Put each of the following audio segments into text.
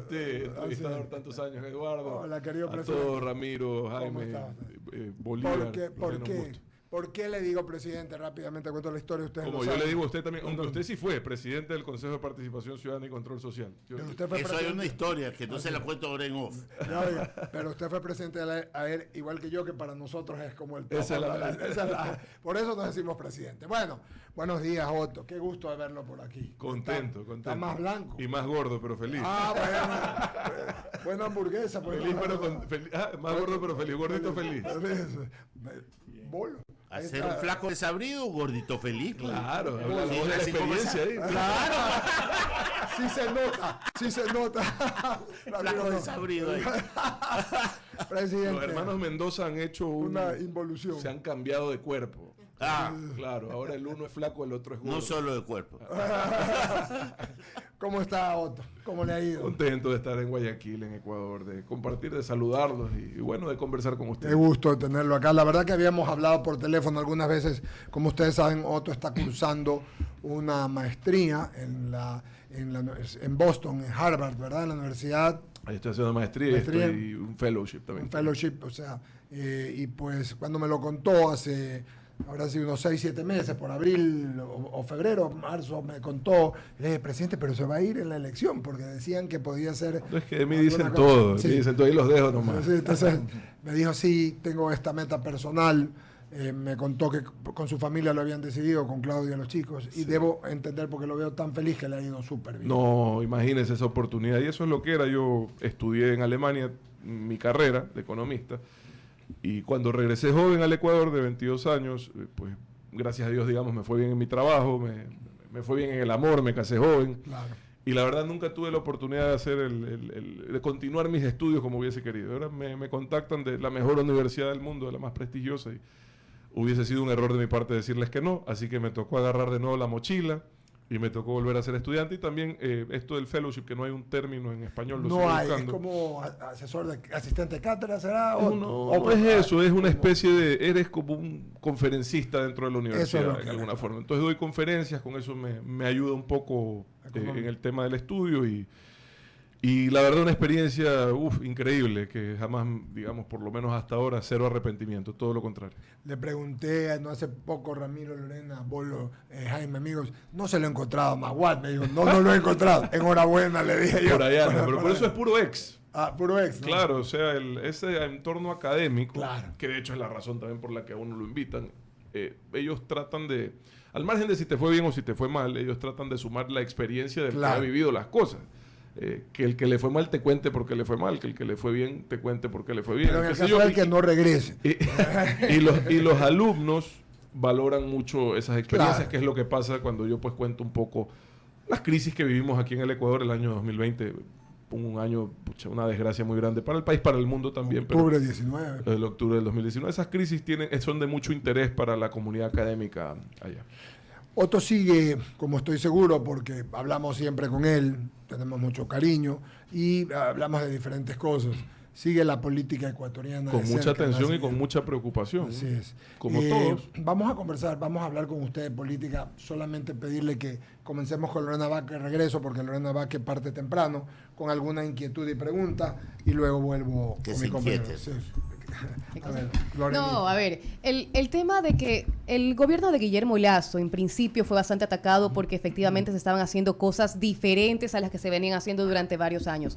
usted, entrevistador tantos años, Eduardo. Hola, querido a presidente. todos, Ramiro, Jaime, Bolívar. ¿Por qué le digo presidente? Rápidamente cuento la historia. Ustedes como yo le digo a usted también, aunque usted sí fue presidente del Consejo de Participación Ciudadana y Control Social. Eso hay una historia que no se la cuento ahora en off. Pero usted fue presidente de la AER, igual que yo, que para nosotros es como el top. Por eso nos decimos presidente. Bueno, buenos días, Otto. Qué gusto de verlo por aquí. Contento. Está más blanco. Y más gordo, pero feliz. Bueno. Buena hamburguesa. Feliz, más gordo, pero feliz. Gordito feliz. Bolo. Hacer un flaco desabrido, gordito feliz. Claro, habla de la experiencia ahí. Claro. Sí se nota. Flaco desabrido ahí. Presidente. Los hermanos Mendoza han hecho una involución. Se han cambiado de cuerpo. Claro, ahora el uno es flaco, el otro es gordo. No solo de cuerpo. ¿Cómo está, Otto? ¿Cómo le ha ido? Contento de estar en Guayaquil, en Ecuador, de compartir, de saludarlos y bueno, de conversar con ustedes. Qué gusto tenerlo acá. La verdad que habíamos hablado por teléfono algunas veces. Como ustedes saben, Otto está cursando una maestría en Boston, en Harvard, ¿verdad? En la universidad. Ahí estoy haciendo maestría y un fellowship también. Un fellowship, o sea, y pues cuando me lo contó habrá sido unos 6-7 meses, por abril o febrero, marzo, me contó, le dije, presidente, pero se va a ir en la elección, porque decían que podía ser... No, es que de mí dicen todo, sí. Dicen todo, y los dejo nomás. Sí, entonces me dijo, sí, tengo esta meta personal, me contó que con su familia lo habían decidido, con Claudia y los chicos, y debo entender porque lo veo tan feliz que le ha ido súper bien. No, imagínese esa oportunidad, y eso es lo que era. Yo estudié en Alemania mi carrera de economista, y cuando regresé joven al Ecuador de 22 años, pues gracias a Dios, digamos, me fue bien en mi trabajo, me fue bien en el amor, me casé joven. Claro. Y la verdad nunca tuve la oportunidad de hacer de continuar mis estudios como hubiese querido. Ahora me contactan de la mejor universidad del mundo, de la más prestigiosa, y hubiese sido un error de mi parte decirles que no, así que me tocó agarrar de nuevo la mochila y me tocó volver a ser estudiante. Y también esto del fellowship, que no hay un término en español. No hay, buscando. Es como asistente de cátedra, ¿será? No es eso, es una especie eres como un conferencista dentro de la universidad, de alguna forma. Entonces doy conferencias, con eso me ayuda un poco en el tema del estudio y la verdad una experiencia increíble, que jamás, digamos, por lo menos hasta ahora, cero arrepentimiento, todo lo contrario. Le pregunté no hace poco, Ramiro, Lorena, Bolo, Jaime, amigos, no se lo he encontrado, Maguad, me dijo, no lo he encontrado, enhorabuena, le dije yo. Por allá, pero por eso es puro ex. Puro ex, ¿no? Claro, o sea, ese entorno académico, claro, que de hecho es la razón también por la que a uno lo invitan, ellos tratan de, al margen de si te fue bien o si te fue mal, ellos tratan de sumar la experiencia del que ha vivido las cosas. Que el que le fue mal te cuente por qué le fue mal, que el que le fue bien te cuente por qué le fue bien. Pero en el caso del que no regrese. Y los alumnos valoran mucho esas experiencias, claro, que es lo que pasa cuando yo pues cuento un poco las crisis que vivimos aquí en el Ecuador. El año 2020, un año, una desgracia muy grande para el país, para el mundo también. Octubre 19. El octubre del 2019. Esas crisis son de mucho interés para la comunidad académica allá. Otto sigue, como estoy seguro, porque hablamos siempre con él, tenemos mucho cariño y hablamos de diferentes cosas. Sigue la política ecuatoriana. Con mucha atención y con mucha preocupación. Así es. Como todos. Vamos a conversar, vamos a hablar con usted de política. Solamente pedirle que comencemos con Lorena Vázquez, regreso, porque Lorena Vázquez parte temprano, con alguna inquietud y pregunta, y luego vuelvo con mi compañero. Sí. A ver, el tema de que el gobierno de Guillermo Lasso en principio fue bastante atacado porque efectivamente se estaban haciendo cosas diferentes a las que se venían haciendo durante varios años.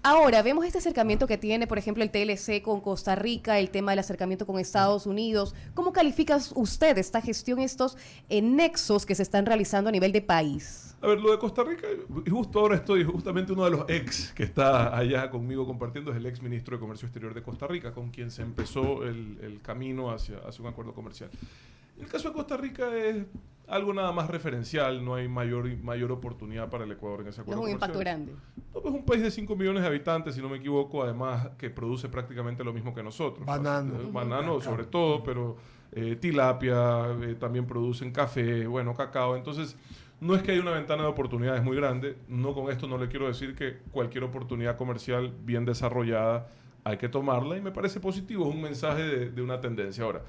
Ahora vemos este acercamiento que tiene, por ejemplo, el TLC con Costa Rica, el tema del acercamiento con Estados Unidos. ¿Cómo califica usted esta gestión, estos nexos que se están realizando a nivel de país? A ver, lo de Costa Rica, y justo ahora estoy, justamente uno de los ex que está allá conmigo compartiendo es el ex ministro de Comercio Exterior de Costa Rica, con quien se empezó el camino hacia un acuerdo comercial. El caso de Costa Rica es algo nada más referencial, no hay mayor oportunidad para el Ecuador en ese acuerdo comercial. No es un impacto grande. No, pues es un país de 5 millones de habitantes, si no me equivoco, además que produce prácticamente lo mismo que nosotros. Banano sobre todo, pero tilapia, también producen café, cacao. Entonces, no es que haya una ventana de oportunidades muy grande. No, con esto no le quiero decir que cualquier oportunidad comercial bien desarrollada hay que tomarla, y me parece positivo, es un mensaje de una tendencia. Ahora,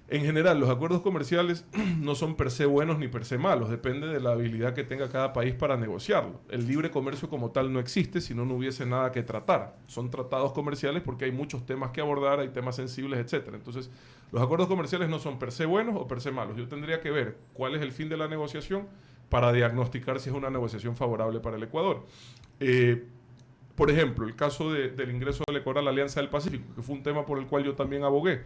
En general, los acuerdos comerciales no son per se buenos ni per se malos, depende de la habilidad que tenga cada país para negociarlo. El libre comercio como tal no existe si no hubiese nada que tratar. Son tratados comerciales porque hay muchos temas que abordar, hay temas sensibles, etc. Entonces, los acuerdos comerciales no son per se buenos o per se malos. Yo tendría que ver cuál es el fin de la negociación para diagnosticar si es una negociación favorable para el Ecuador. Por ejemplo, el caso del ingreso del Ecuador a la Alianza del Pacífico, que fue un tema por el cual yo también abogué.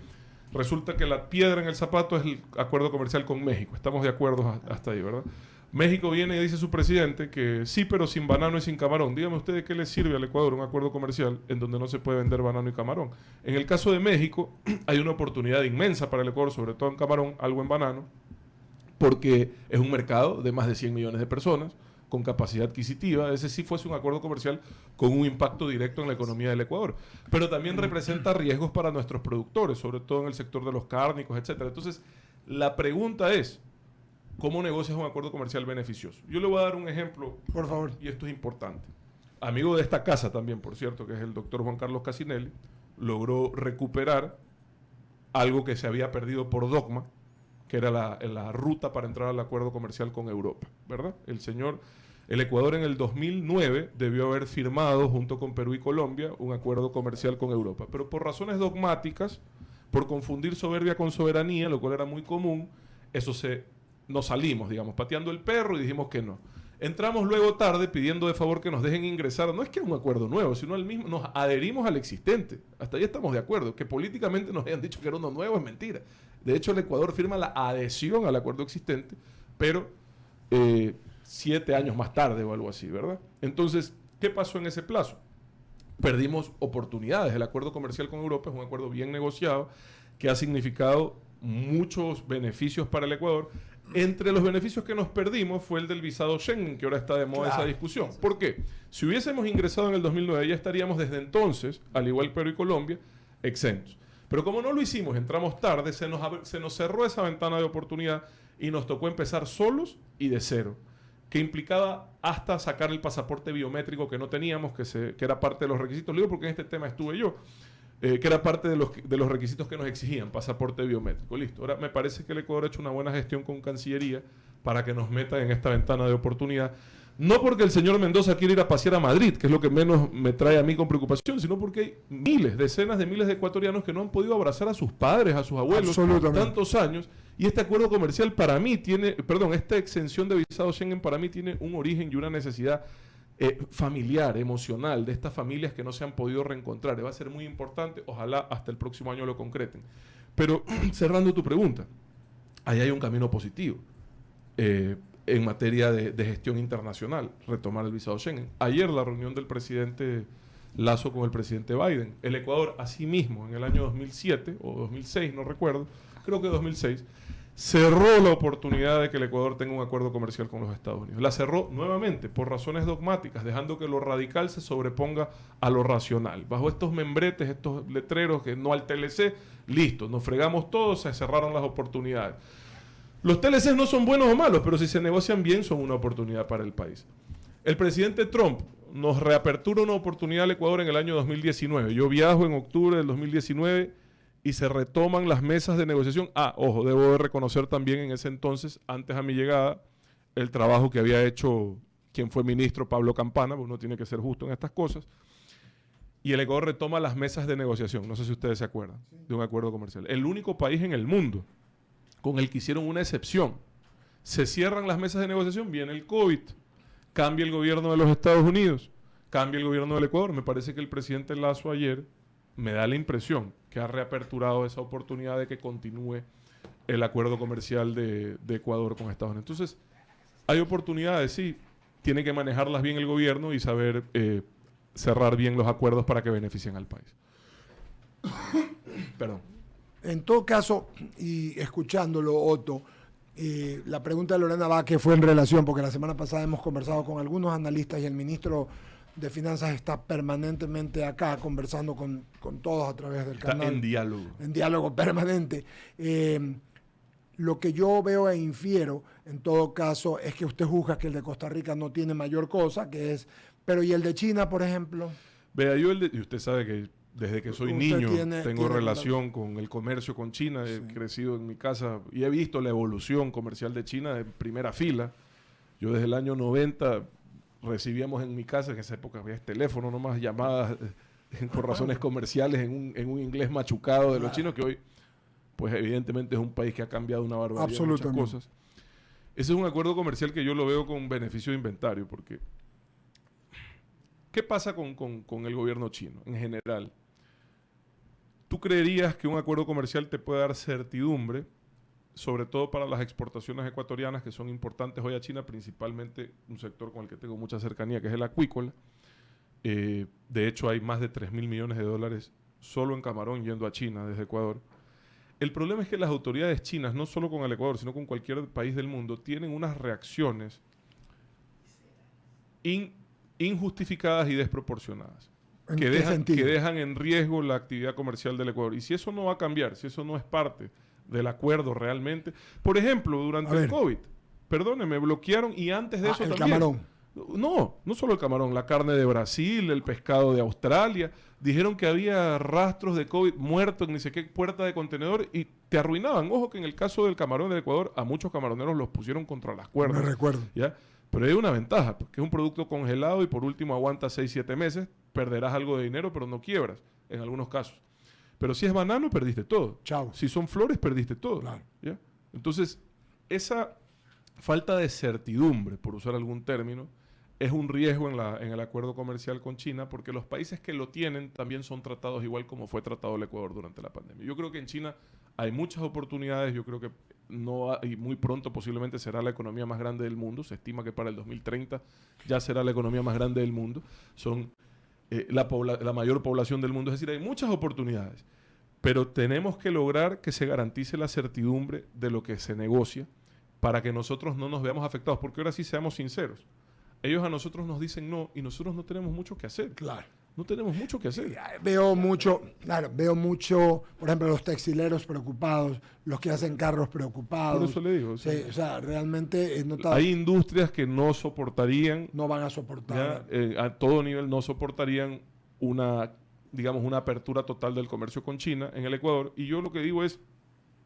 Resulta que la piedra en el zapato es el acuerdo comercial con México. Estamos de acuerdo hasta ahí, ¿verdad? México viene y dice su presidente que sí, pero sin banano y sin camarón. Dígame usted de qué le sirve al Ecuador un acuerdo comercial en donde no se puede vender banano y camarón. En el caso de México, hay una oportunidad inmensa para el Ecuador, sobre todo en camarón, algo en banano, porque es un mercado de más de 100 millones de personas, con capacidad adquisitiva. Ese sí fuese un acuerdo comercial con un impacto directo en la economía del Ecuador. Pero también representa riesgos para nuestros productores, sobre todo en el sector de los cárnicos, etc. Entonces, la pregunta es, ¿cómo negocias un acuerdo comercial beneficioso? Yo le voy a dar un ejemplo, por favor, y esto es importante. Amigo de esta casa también, por cierto, que es el doctor Juan Carlos Casinelli, logró recuperar algo que se había perdido por dogma, que era la ruta para entrar al acuerdo comercial con Europa, ¿verdad? El Ecuador en el 2009 debió haber firmado, junto con Perú y Colombia, un acuerdo comercial con Europa. Pero por razones dogmáticas, por confundir soberbia con soberanía, lo cual era muy común, nos salimos, digamos, pateando el perro y dijimos que no. Entramos luego tarde pidiendo de favor que nos dejen ingresar. No es que es un acuerdo nuevo, sino al mismo, nos adherimos al existente. Hasta ahí estamos de acuerdo. Que políticamente nos hayan dicho que era uno nuevo es mentira. De hecho, el Ecuador firma la adhesión al acuerdo existente, pero 7 años más tarde o algo así, ¿verdad? Entonces, ¿qué pasó en ese plazo? Perdimos oportunidades. El acuerdo comercial con Europa es un acuerdo bien negociado que ha significado muchos beneficios para el Ecuador. Entre los beneficios que nos perdimos fue el del visado Schengen, que ahora está de moda esa discusión. ¿Por qué? Si hubiésemos ingresado en el 2009, ya estaríamos desde entonces, al igual que Perú y Colombia, exentos. Pero como no lo hicimos, entramos tarde, se nos cerró esa ventana de oportunidad y nos tocó empezar solos y de cero, que implicaba hasta sacar el pasaporte biométrico que no teníamos, que era parte de los requisitos. Lo digo porque en este tema estuve yo. Que era parte de los requisitos que nos exigían, pasaporte biométrico. Listo. Ahora, me parece que el Ecuador ha hecho una buena gestión con Cancillería para que nos meta en esta ventana de oportunidad. No porque el señor Mendoza quiera ir a pasear a Madrid, que es lo que menos me trae a mí con preocupación, sino porque hay decenas de miles de ecuatorianos que no han podido abrazar a sus padres, a sus abuelos, tantos años. Y este acuerdo comercial para mí esta exención de visado Schengen para mí tiene un origen y una necesidad familiar, emocional, de estas familias que no se han podido reencontrar. Y va a ser muy importante, ojalá hasta el próximo año lo concreten. Pero cerrando tu pregunta, ahí hay un camino positivo en materia de gestión internacional, retomar el visado Schengen. Ayer la reunión del presidente Lasso con el presidente Biden. El Ecuador, asimismo, en el año 2007 o 2006, no recuerdo, creo que 2006, cerró la oportunidad de que el Ecuador tenga un acuerdo comercial con los Estados Unidos. La cerró nuevamente por razones dogmáticas, dejando que lo radical se sobreponga a lo racional. Bajo estos membretes, estos letreros que no al TLC, listo, nos fregamos todos, se cerraron las oportunidades. Los TLCs no son buenos o malos, pero si se negocian bien son una oportunidad para el país. El presidente Trump nos reapertura una oportunidad al Ecuador en el año 2019. Yo viajo en octubre del 2019 y se retoman las mesas de negociación. Ojo, debo de reconocer también en ese entonces, antes a mi llegada, el trabajo que había hecho quien fue ministro, Pablo Campana, porque uno tiene que ser justo en estas cosas. Y el Ecuador retoma las mesas de negociación. No sé si ustedes se acuerdan de un acuerdo comercial. El único país en el mundo con el que hicieron una excepción. Se cierran las mesas de negociación, viene el COVID, cambia el gobierno de los Estados Unidos, cambia el gobierno del Ecuador. Me parece que el presidente Lasso ayer me da la impresión que ha reaperturado esa oportunidad de que continúe el acuerdo comercial de Ecuador con Estados Unidos. Entonces, hay oportunidades, sí, tiene que manejarlas bien el gobierno y saber cerrar bien los acuerdos para que beneficien al país. Perdón. En todo caso, y escuchándolo, Otto, la pregunta de Lorena Vázquez fue en relación, porque la semana pasada hemos conversado con algunos analistas y el ministro de Finanzas está permanentemente acá conversando con todos a través del canal. Está en diálogo. En diálogo permanente. Lo que yo veo e infiero, en todo caso, es que usted juzga que el de Costa Rica no tiene mayor cosa, pero ¿y el de China, por ejemplo? Vea, y usted sabe que desde que soy Usted niño tiene tengo relación con el comercio con China, he crecido en mi casa y he visto la evolución comercial de China en primera fila. Yo desde el año 90 recibíamos en mi casa, en esa época había teléfono nomás, llamadas por razones comerciales en un inglés machucado de los chinos, que hoy, pues evidentemente es un país que ha cambiado una barbaridad de muchas cosas. Ese es un acuerdo comercial que yo lo veo con beneficio de inventario, porque ¿qué pasa con el gobierno chino en general? ¿Tú creerías que un acuerdo comercial te puede dar certidumbre, sobre todo para las exportaciones ecuatorianas que son importantes hoy a China, principalmente un sector con el que tengo mucha cercanía, que es el acuícola? De hecho, hay más de 3.000 millones de dólares solo en camarón yendo a China desde Ecuador. El problema es que las autoridades chinas, no solo con el Ecuador, sino con cualquier país del mundo, tienen unas reacciones injustificadas y desproporcionadas. Que dejan en riesgo la actividad comercial del Ecuador. Y si eso no va a cambiar, si eso no es parte del acuerdo realmente. Por ejemplo, durante el COVID, perdóneme, bloquearon y antes de eso el también. camarón. No solo el camarón, la carne de Brasil, el pescado de Australia. Dijeron que había rastros de COVID muertos en ni sé qué puerta de contenedor y te arruinaban. Ojo que en el caso del camarón del Ecuador, a muchos camaroneros los pusieron contra las cuerdas. Me recuerdo. ¿Ya? Pero hay una ventaja, porque es un producto congelado y por último aguanta 6-7 meses, perderás algo de dinero, pero no quiebras, en algunos casos. Pero si es banano, perdiste todo. Chao. Si son flores, perdiste todo. Claro. ¿Ya? Entonces, esa falta de certidumbre, por usar algún término, es un riesgo en el acuerdo comercial con China, porque los países que lo tienen también son tratados igual como fue tratado el Ecuador durante la pandemia. Yo creo que en China hay muchas oportunidades, yo creo que y muy pronto posiblemente será la economía más grande del mundo. Se estima que para el 2030 ya será la economía más grande del mundo. Son la mayor población del mundo. Es decir, hay muchas oportunidades. Pero tenemos que lograr que se garantice la certidumbre de lo que se negocia para que nosotros no nos veamos afectados. Porque ahora sí, seamos sinceros. Ellos a nosotros nos dicen no y nosotros no tenemos mucho que hacer. Claro. No tenemos mucho que hacer. Veo mucho, por ejemplo, los textileros preocupados, los que hacen carros preocupados. Por eso le digo. Sí, o sea, realmente he notado. Hay industrias que no soportarían. No van a soportar. A todo nivel no soportarían una apertura total del comercio con China en el Ecuador. Y yo lo que digo es,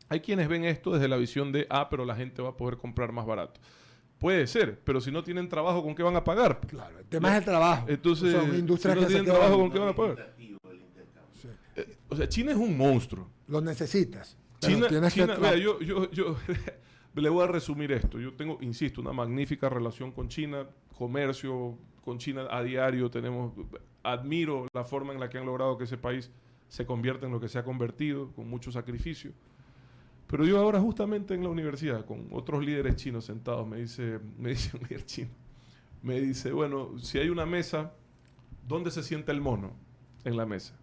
hay quienes ven esto desde la visión de, pero la gente va a poder comprar más barato. Puede ser, pero si no tienen trabajo, ¿con qué van a pagar? Claro, el tema es el trabajo. Entonces, son industrias si no que tienen trabajo, ¿con qué van a pagar? Sí. O sea, China es un monstruo. Lo necesitas. China, vea, yo le voy a resumir esto. Yo tengo, insisto, una magnífica relación con China, comercio con China a diario. Admiro la forma en la que han logrado que ese país se convierta en lo que se ha convertido, con mucho sacrificio. Pero yo ahora justamente en la universidad, con otros líderes chinos sentados, me dice un líder chino, me dice, bueno, si hay una mesa, ¿dónde se sienta el mono en la mesa?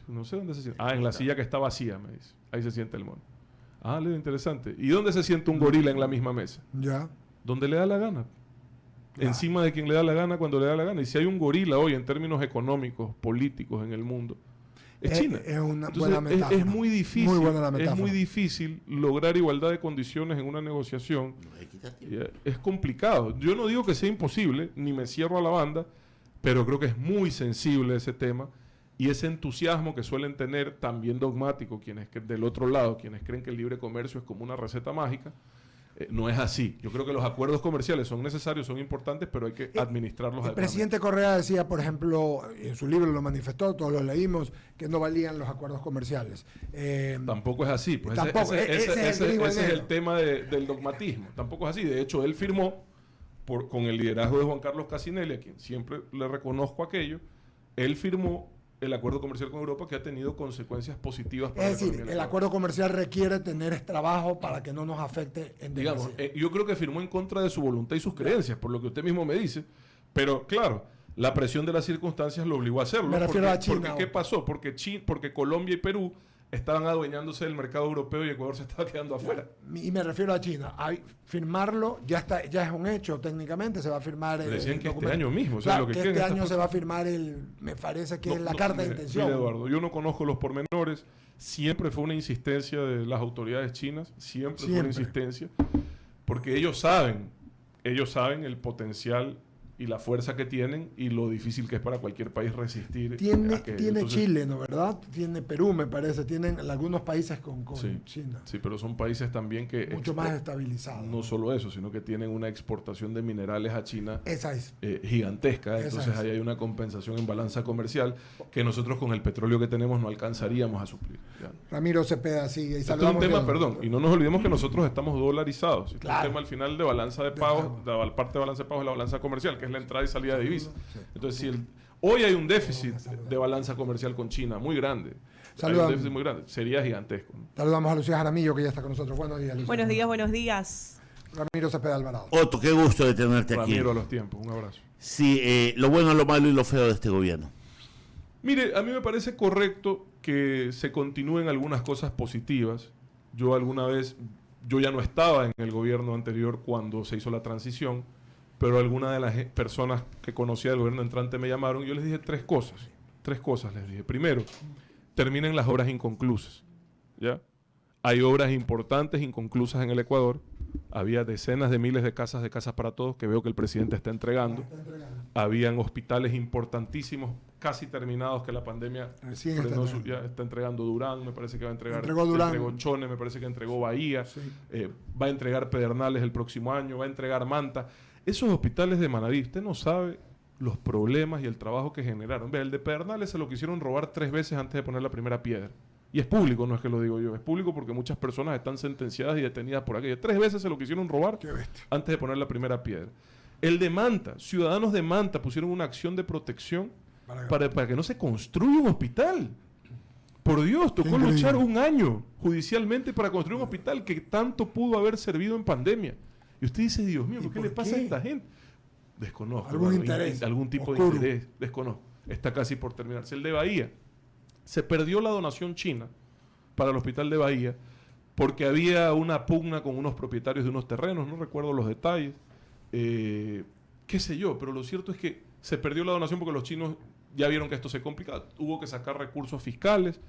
No sé dónde se sienta. En la silla que está vacía, me dice. Ahí se sienta el mono. Le interesante. ¿Y dónde se sienta un gorila en la misma mesa? Ya. Donde le da la gana. Encima de quien le da la gana, cuando le da la gana. Y si hay un gorila hoy en términos económicos, políticos en el mundo, es China. Es una Entonces, buena metáfora. es muy difícil. Muy buena la metáfora. Es muy difícil lograr igualdad de condiciones en una negociación. Es complicado. Yo no digo que sea imposible, ni me cierro a la banda, pero creo que es muy sensible ese tema. Y ese entusiasmo que suelen tener también dogmático del otro lado, quienes creen que el libre comercio es como una receta mágica, no es así. Yo creo que los acuerdos comerciales son necesarios, son importantes, pero hay que administrarlos El adecuadamente. presidente Correa decía, por ejemplo, en su libro lo manifestó, todos lo leímos, que no valían los acuerdos comerciales. Tampoco es así. Pues tampoco, ese es el tema del dogmatismo. Tampoco es así. De hecho, él firmó, con el liderazgo de Juan Carlos Casinelli, a quien siempre le reconozco aquello, él firmó el acuerdo comercial con Europa, que ha tenido consecuencias positivas para Es decir, el acuerdo comercial requiere tener trabajo para que no nos afecte en digamos, yo creo que firmó en contra de su voluntad y sus creencias, por lo que usted mismo me dice, pero claro, la presión de las circunstancias lo obligó a hacerlo. Me refiero a China. ¿Qué pasó? Porque Colombia y Perú estaban adueñándose del mercado europeo y Ecuador se estaba quedando afuera. Y me refiero a China. Firmarlo ya es un hecho técnicamente, se va a firmar el decían que documento. este año mismo, o sea, claro, lo que este año se va a firmar me parece que es la carta de intención. Mire, Eduardo, yo no conozco los pormenores, siempre fue una insistencia de las autoridades chinas, siempre fue una insistencia, porque ellos saben el potencial y la fuerza que tienen y lo difícil que es para cualquier país resistir. Tiene entonces, Chile, ¿no? ¿Verdad? Tiene Perú, me parece. Tienen algunos países con sí, China. Sí, pero son países también que... Mucho más estabilizados. No solo eso, sino que tienen una exportación de minerales a China Esa es. gigantesca. Esa Entonces es. ahí hay una compensación en balanza comercial que nosotros con el petróleo que tenemos no alcanzaríamos a suplir. ¿Ya? Ramiro Cepeda sigue. Y Esto es un saludamos tema, bien. perdón, y no nos olvidemos que nosotros estamos dolarizados. Esto Claro. es un tema al final de balanza de pagos, la parte de balanza de pagos es la balanza comercial, que es la entrada y salida de divisas. Entonces, si hoy hay un déficit de balanza comercial con China muy grande, hay un déficit muy grande, sería gigantesco, ¿no? Saludamos a Lucía Jaramillo, que ya está con nosotros. Buenos días, Lucía. Buenos días, buenos días. Ramiro Cepeda Alvarado. Otto, qué gusto de tenerte aquí. Ramiro a los tiempos, un abrazo. Sí, lo bueno, lo malo y lo feo de este gobierno. Mire, a mí me parece correcto que se continúen algunas cosas positivas. Yo alguna vez, yo ya no estaba en el gobierno anterior cuando se hizo la transición, pero algunas de las personas que conocía del gobierno entrante me llamaron y yo les dije tres cosas. Tres cosas les dije. Primero, terminen las obras inconclusas. ¿Ya? Hay obras importantes inconclusas en el Ecuador. Había decenas de miles de casas para todos que veo que el presidente está entregando. Habían hospitales importantísimos casi terminados que la pandemia Recién frenó está ya está entregando Durán, me parece que va a entregar. Entregó Durán. Entregó Chone, me parece que entregó Bahía. Sí. Va a entregar Pedernales el próximo año, va a entregar Manta. Esos hospitales de Manaví, usted no sabe los problemas y el trabajo que generaron. Vea, el de Pedernales se lo quisieron robar 3 veces antes de poner la primera piedra. Y es público, no es que lo digo yo, es público porque muchas personas están sentenciadas y detenidas por aquello. 3 veces se lo quisieron robar Qué bestia. antes de poner la primera piedra. El de Manta, ciudadanos de Manta pusieron una acción de protección para que no se construya un hospital. Por Dios, tocó Increíble. luchar un año judicialmente para construir un hospital que tanto pudo haber servido en pandemia. Y usted dice, Dios mío, ¿qué por le pasa qué? a esta gente? Desconozco. Algún hermano, interés algún tipo oscuro. de interés, desconozco. Está casi por terminarse. El de Bahía. Se perdió la donación china para el hospital de Bahía porque había una pugna con unos propietarios de unos terrenos, no recuerdo los detalles, qué sé yo, pero lo cierto es que se perdió la donación porque los chinos ya vieron que esto se complicaba. Hubo que sacar recursos fiscales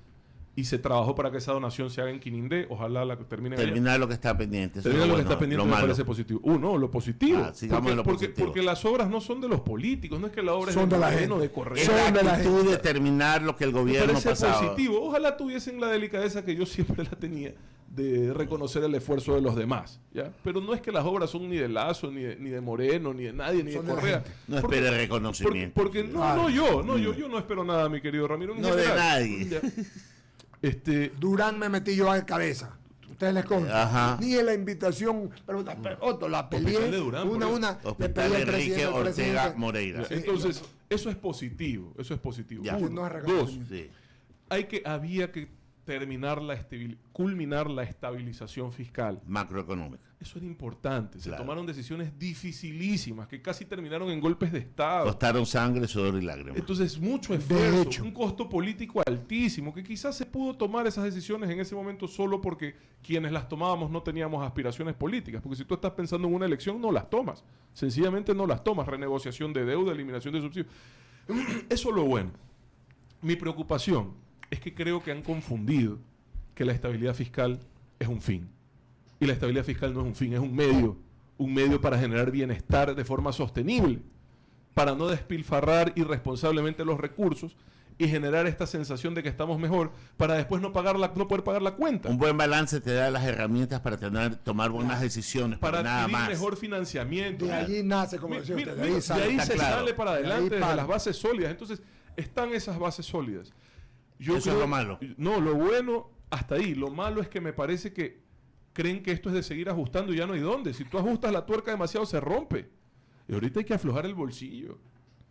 y se trabajó para que esa donación se haga en Quinindé. Ojalá la termine. Terminar lo que está pendiente. Eso Terminar es lo que bueno, está pendiente lo me malo. parece positivo. No, lo positivo. Sigamos en lo positivo. Porque las obras no son de los políticos, no es que la obra Son es de la Moreno, gente. de Correa. Es Son la de la actitud gente. de terminar lo que el Me gobierno parece pasado. positivo. Ojalá tuviesen la delicadeza que yo siempre la tenía de reconocer el esfuerzo de los demás, ¿ya? Pero no es que las obras son ni de Lazo, ni de Moreno, ni de nadie, ni Son de de la Correa. gente. No espere reconocimiento. Porque yo no espero nada, mi querido Ramiro. en No de general. nadie. Ya. Durán me metí yo a cabeza. Ustedes les contan. Ajá. Ni en la invitación, pero Otto, la peleé. Hospital de Durán, por eso. le Hospital pedí al Enrique presidente, al Ortega presidente. Moreira. Entonces, eso es positivo. Eso es positivo. Ya. Uno. No es Dos, reconocimiento. Sí. había que terminar culminar la estabilización fiscal. Macroeconómica. Eso era importante. Se Claro. tomaron decisiones dificilísimas que casi terminaron en golpes de Estado. Costaron sangre, sudor y lágrimas. Entonces, mucho De esfuerzo, hecho. un costo político altísimo, que quizás se pudo tomar esas decisiones en ese momento solo porque quienes las tomábamos no teníamos aspiraciones políticas. Porque si tú estás pensando en una elección, no las tomas. Sencillamente no las tomas. Renegociación de deuda, eliminación de subsidios. Eso es lo bueno. Mi preocupación es que creo que han confundido que la estabilidad fiscal es un fin. Y la estabilidad fiscal no es un fin, es un medio para generar bienestar de forma sostenible, para no despilfarrar irresponsablemente los recursos y generar esta sensación de que estamos mejor para después no poder pagar la cuenta. Un buen balance te da las herramientas para tomar buenas decisiones, Para pero nada adquirir más. mejor financiamiento. De allí nace, como decía usted, de ahí sale. de ahí Está se claro. sale para De ahí adelante desde para. las bases sólidas. Entonces, están esas bases sólidas. Yo Eso es lo malo. No, lo bueno, hasta ahí. Lo malo es que me parece que creen que esto es de seguir ajustando y ya no hay dónde. Si tú ajustas la tuerca demasiado, se rompe. Y ahorita hay que aflojar el bolsillo.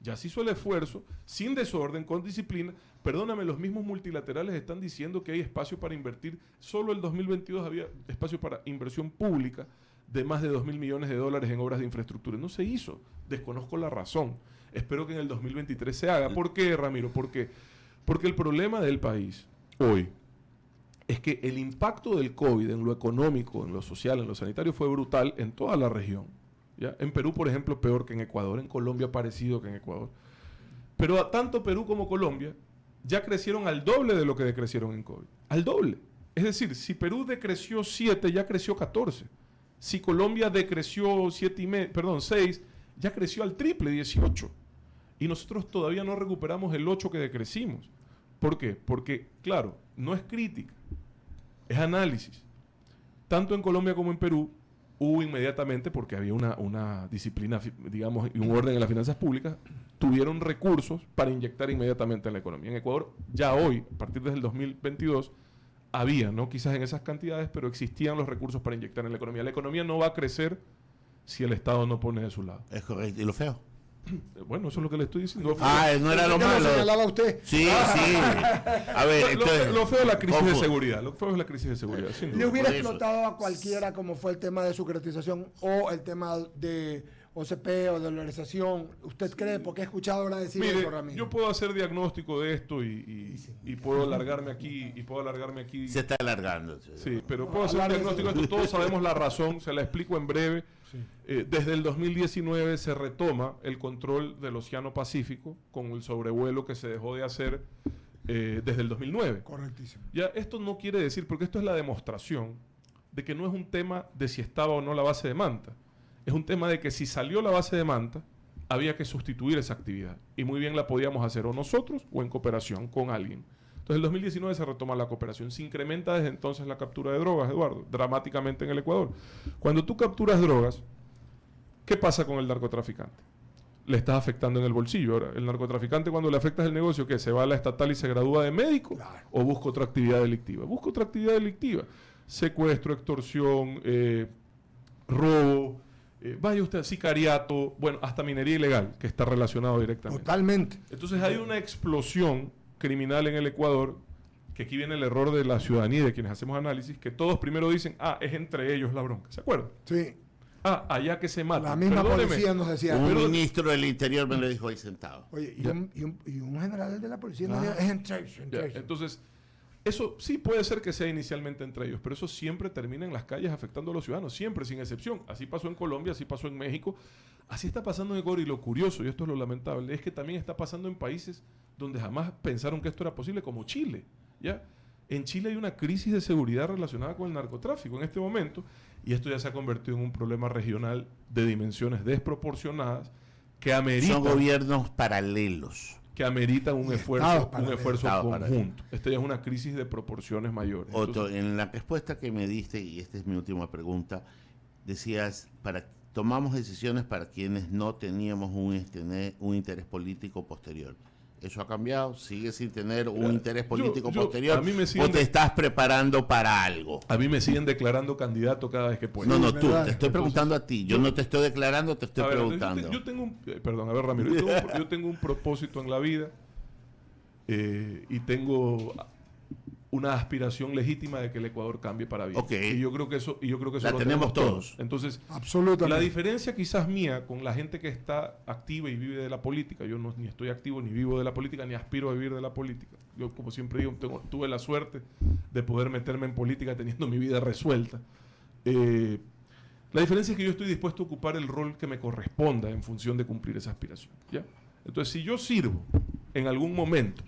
Ya se hizo el esfuerzo, sin desorden, con disciplina. Perdóname, los mismos multilaterales están diciendo que hay espacio para invertir. Solo el 2022 había espacio para inversión pública de más de 2.000 millones de dólares en obras de infraestructura. No se hizo. Desconozco la razón. Espero que en el 2023 se haga. ¿Por qué, Ramiro? Porque el problema del país hoy es que el impacto del COVID en lo económico, en lo social, en lo sanitario fue brutal en toda la región. ¿Ya? En Perú, por ejemplo, peor que en Ecuador. En Colombia, parecido que en Ecuador. Pero tanto Perú como Colombia ya crecieron al doble de lo que decrecieron en COVID. Al doble. Es decir, si Perú decreció 7, ya creció 14. Si Colombia decreció 6, ya creció al triple, 18. Y nosotros todavía no recuperamos el 8 que decrecimos. ¿Por qué? Porque, claro, no es crítica, es análisis. Tanto en Colombia como en Perú hubo inmediatamente, porque había una disciplina, digamos, y un orden en las finanzas públicas, tuvieron recursos para inyectar inmediatamente en la economía. En Ecuador, ya hoy, a partir del 2022, había, no quizás en esas cantidades, pero existían los recursos para inyectar en la economía. La economía no va a crecer si el Estado no pone de su lado. Es correcto. ¿Y lo feo? Bueno, eso es lo que le estoy diciendo. No era lo ¿Por qué malo. lo señalaba usted? Sí, sí. A ver, entonces... Lo feo es la crisis de ojo. seguridad. Lo feo es la crisis de seguridad. Sin ¿Le duda. hubiera Por eso. explotado a cualquiera como fue el tema de sucretización o el tema de OCP o dolarización? ¿Usted cree? Porque he escuchado ahora decir Mire, eso, Ramiro. yo puedo hacer diagnóstico de esto y puedo alargarme aquí. Se está alargando. Sí, pero puedo hacer un hablar de diagnóstico de esto. Todos sabemos la razón, se la explico en breve. Desde el 2019 se retoma el control del Océano Pacífico con el sobrevuelo que se dejó de hacer desde el 2009. Correctísimo. Ya, esto no quiere decir, porque esto es la demostración de que no es un tema de si estaba o no la base de Manta. Es un tema de que si salió la base de Manta, había que sustituir esa actividad. Y muy bien la podíamos hacer o nosotros o en cooperación con alguien. Entonces, en el 2019 se retoma la cooperación. Se incrementa desde entonces la captura de drogas, Eduardo, dramáticamente en el Ecuador. Cuando tú capturas drogas, ¿qué pasa con el narcotraficante? Le estás afectando en el bolsillo. Ahora, el narcotraficante, cuando le afectas el negocio, ¿qué? ¿Se va a la estatal y se gradúa de médico? Claro. ¿O busca otra actividad delictiva? Busca otra actividad delictiva. Secuestro, extorsión, robo, vaya usted, sicariato, bueno, hasta minería ilegal, que está relacionado directamente. Totalmente. Entonces hay una explosión criminal en el Ecuador, que aquí viene el error de la ciudadanía y de quienes hacemos análisis, que todos primero dicen, es entre ellos la bronca, ¿se acuerdan? Sí. Allá que se matan. La misma Perdóneme. policía nos decía. Un Pero- ministro del Interior me lo dijo ahí sentado. Oye, Ya. y un general de la policía nos decía, es entre ellos, entre Ya, ellos. entonces, eso sí puede ser que sea inicialmente entre ellos, pero eso siempre termina en las calles afectando a los ciudadanos, siempre, sin excepción. Así pasó en Colombia, así pasó en México, así está pasando en Ecuador. Y lo curioso, y esto es lo lamentable, es que también está pasando en países donde jamás pensaron que esto era posible, como Chile. ¿Ya? En Chile hay una crisis de seguridad relacionada con el narcotráfico en este momento, y esto ya se ha convertido en un problema regional de dimensiones desproporcionadas que Son ameritan, gobiernos paralelos. un esfuerzo, estados un paralelos. esfuerzo Estados conjunto. paralelos. Esta ya es una crisis de proporciones mayores. Otto, Entonces, en la respuesta que me diste, y esta es mi última pregunta, decías, tomamos decisiones para quienes no teníamos un interés político posterior. ¿Eso ha cambiado? ¿Sigues sin tener un interés político posterior? a mí me siguen ¿O te estás preparando para algo? a mí me siguen declarando candidato cada vez que puedo. No, tú, ¿verdad? te estoy preguntando a ti. Yo no te estoy declarando, te estoy A ver, preguntando. yo tengo un... perdón, a ver, Ramiro. Yo tengo un propósito en la vida y tengo una aspiración legítima de que el Ecuador cambie para bien. Ok. Y yo creo que eso La lo tenemos todos. Entonces, Absolutamente. la diferencia quizás mía con la gente que está activa y vive de la política, yo no, ni estoy activo, ni vivo de la política, ni aspiro a vivir de la política. Yo, como siempre digo, tuve la suerte de poder meterme en política teniendo mi vida resuelta. La diferencia es que yo estoy dispuesto a ocupar el rol que me corresponda en función de cumplir esa aspiración. ¿Ya? Entonces, si yo sirvo en algún momento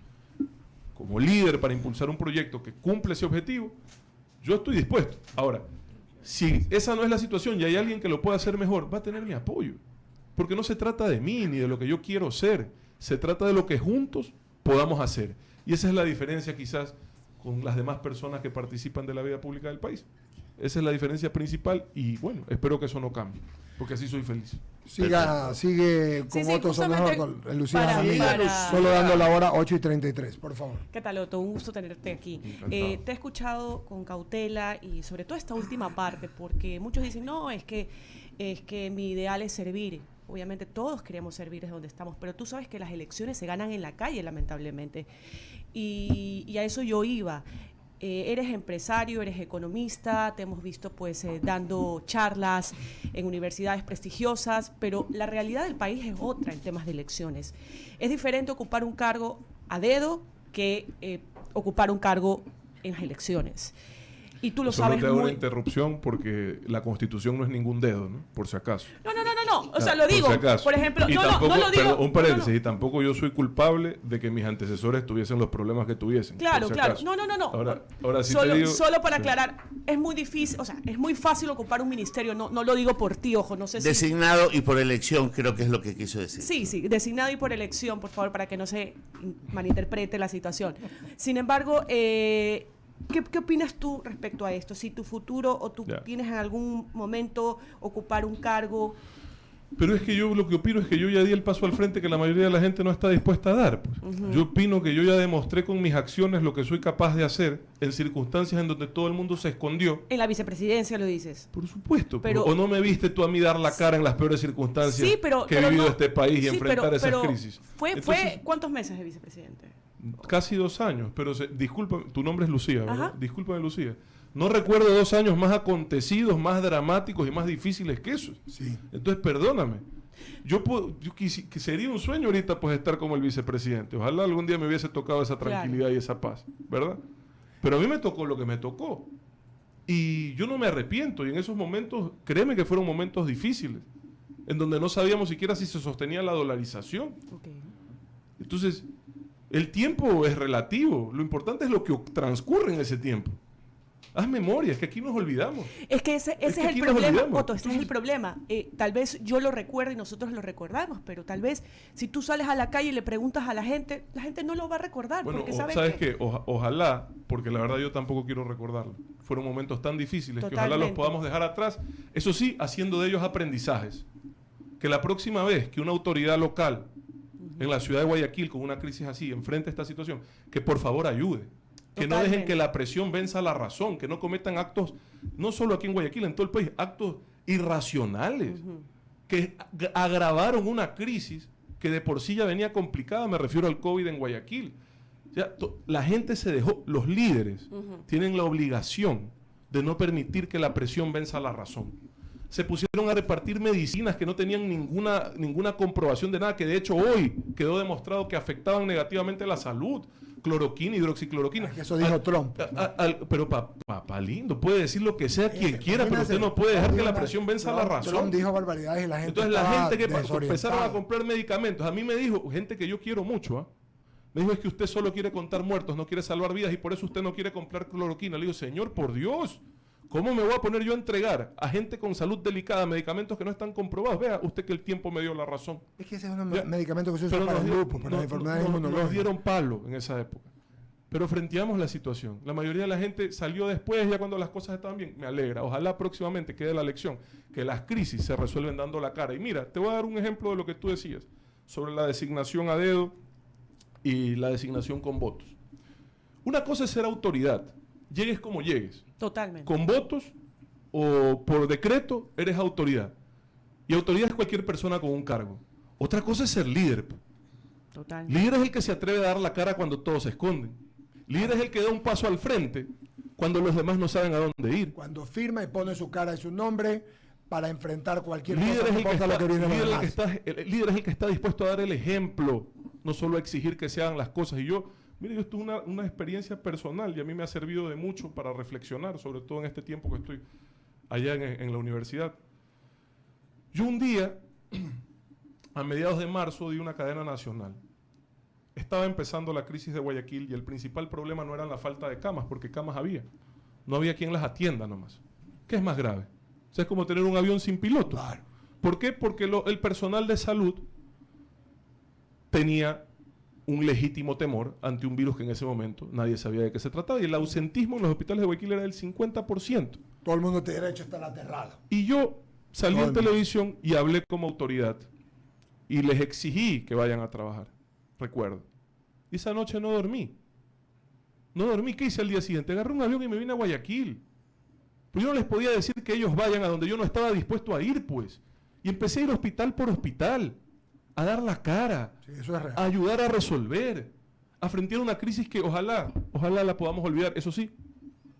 como líder para impulsar un proyecto que cumple ese objetivo, yo estoy dispuesto. Ahora, si esa no es la situación y hay alguien que lo pueda hacer mejor, va a tener mi apoyo. Porque no se trata de mí ni de lo que yo quiero ser. Se trata de lo que juntos podamos hacer. Y esa es la diferencia quizás con las demás personas que participan de la vida pública del país. Esa es la diferencia principal y bueno, espero que eso no cambie, porque así soy feliz. Sigue con Sí, otros justamente sonores, Lucía para- Jaramillo, para- solo dando la hora 8:33, por favor. ¿Qué tal, Otto? Un gusto tenerte aquí. Encantado. Te he escuchado con cautela y sobre todo esta última parte, porque muchos dicen, no, es que mi ideal es servir. Obviamente todos queremos servir desde donde estamos, pero tú sabes que las elecciones se ganan en la calle, lamentablemente. Y a eso yo iba. Eres empresario, eres economista, te hemos visto pues dando charlas en universidades prestigiosas, pero la realidad del país es otra en temas de elecciones. Es diferente ocupar un cargo a dedo que ocupar un cargo en las elecciones. Y tú lo Solo sabes te hago una muy... interrupción porque la Constitución no es ningún dedo, ¿no? Por si acaso. No, no, o sea, lo digo, si acaso. por ejemplo, Y no tampoco, lo digo. pero un paréntesis, no. y tampoco yo soy culpable de que mis antecesores tuviesen los problemas que tuviesen. Claro, por si claro. acaso. No. Ahora sí solo, te digo. solo para sí. aclarar, es muy difícil, o sea, es muy fácil ocupar un ministerio, no lo digo por ti, ojo, no sé si... Designado y por elección, creo que es lo que quiso decir. Sí, designado y por elección, por favor, para que no se malinterprete la situación. Sin embargo, ¿qué opinas tú respecto a esto? Si tu futuro o tú Ya. tienes en algún momento ocupar un cargo... Pero es que yo lo que opino es que yo ya di el paso al frente que la mayoría de la gente no está dispuesta a dar. Pues. Yo opino que yo ya demostré con mis acciones lo que soy capaz de hacer en circunstancias en donde todo el mundo se escondió. En la vicepresidencia lo dices. Por supuesto. Pero- ¿O no me viste tú a mí dar la cara en las peores circunstancias Sí, pero que he vivido no- este país y sí, enfrentar esas pero crisis? Fue Entonces, ¿cuántos meses de vicepresidente? casi 2 años. Pero disculpa, tu nombre es Lucía, ¿verdad? Ajá. Discúlpame, Lucía. No recuerdo 2 años más acontecidos, más dramáticos y más difíciles que esos. Sí. Entonces, perdóname. Que sería un sueño ahorita pues estar como el vicepresidente. Ojalá algún día me hubiese tocado esa tranquilidad y esa paz, ¿verdad? Pero a mí me tocó lo que me tocó. Y yo no me arrepiento. Y en esos momentos, créeme que fueron momentos difíciles, en donde no sabíamos siquiera si se sostenía la dolarización. Okay. Entonces, el tiempo es relativo. Lo importante es lo que transcurre en ese tiempo. Haz memoria, es que aquí nos olvidamos. Es que ese que es el aquí nos problema, olvidamos. Otto, ese es el problema. Tal vez yo lo recuerdo y nosotros lo recordamos, pero tal vez si tú sales a la calle y le preguntas a la gente no lo va a recordar. Bueno, porque ¿sabes qué? Ojalá, porque la verdad yo tampoco quiero recordarlo. Fueron momentos tan difíciles que ojalá los Totalmente. podamos dejar atrás. Eso sí, haciendo de ellos aprendizajes. Que la próxima vez que una autoridad local en la ciudad de Guayaquil con una crisis así enfrente esta situación, que por favor ayude. Que no dejen Totalmente. que la presión venza la razón, que no cometan actos, no solo aquí en Guayaquil, en todo el país, actos irracionales, que agravaron una crisis que de por sí ya venía complicada, me refiero al COVID en Guayaquil. O sea, la gente se dejó, los líderes tienen la obligación de no permitir que la presión venza la razón. Se pusieron a repartir medicinas que no tenían ninguna comprobación de nada, que de hecho hoy quedó demostrado que afectaban negativamente la salud. Cloroquina, hidroxicloroquina. Es que eso dijo Trump. Pero papá lindo, puede decir lo que sea quien quiera, pero usted no puede dejar que la presión venza la razón. Trump dijo barbaridades y la gente Entonces la estaba gente que desorientada. empezaron a comprar medicamentos, a mí me dijo, gente que yo quiero mucho, me dijo, es que usted solo quiere contar muertos, no quiere salvar vidas y por eso usted no quiere comprar cloroquina. Le digo, señor, por Dios, ¿cómo me voy a poner yo a entregar a gente con salud delicada medicamentos que no están comprobados? Vea usted que el tiempo me dio la razón. Es que ese es un Ya. medicamento que se usa Pero para el nos dio- lupus, para las no- enfermedades no- inmunológicas. nos dieron palo en esa época. Pero frenteamos la situación. La mayoría de la gente salió después, ya cuando las cosas estaban bien. Me alegra. Ojalá próximamente quede la lección, que las crisis se resuelven dando la cara. Y mira, te voy a dar un ejemplo de lo que tú decías sobre la designación a dedo y la designación con votos. Una cosa es ser autoridad. Llegues como llegues. Totalmente. Con votos o por decreto, eres autoridad. Y autoridad es cualquier persona con un cargo. Otra cosa es ser líder. Totalmente. Líder es el que se atreve a dar la cara cuando todos se esconden. Líder es el que da un paso al frente cuando los demás no saben a dónde ir. Cuando firma y pone su cara y su nombre para enfrentar cualquier Líder cosa, es no el que importa está, lo que viene de líder los es el que demás. está- el líder es el que está dispuesto a dar el ejemplo, no solo a exigir que se hagan las cosas. Y yo, mire, yo esto es una experiencia personal y a mí me ha servido de mucho para reflexionar, sobre todo en este tiempo que estoy allá en la universidad. Yo un día, a mediados de marzo, di una cadena nacional. Estaba empezando la crisis de Guayaquil y el principal problema no era la falta de camas, porque camas había. No había quien las atienda nomás. ¿Qué es más grave? O sea, es como tener un avión sin piloto. Claro. ¿Por qué? Porque el personal de salud tenía un legítimo temor ante un virus que en ese momento nadie sabía de qué se trataba. Y el ausentismo en los hospitales de Guayaquil era del 50%. Todo el mundo tiene derecho a estar aterrado. Y yo salí Todo en el mundo. televisión y hablé como autoridad. Y les exigí que vayan a trabajar. Recuerdo. Y esa noche no dormí. No dormí. ¿Qué hice al día siguiente? Agarré un avión y me vine a Guayaquil. Pero yo no les podía decir que ellos vayan a donde yo no estaba dispuesto a ir, pues. Y empecé a ir hospital por hospital. A dar la cara. Sí, eso es real. A ayudar a resolver. A frentear una crisis que ojalá la podamos olvidar. Eso sí,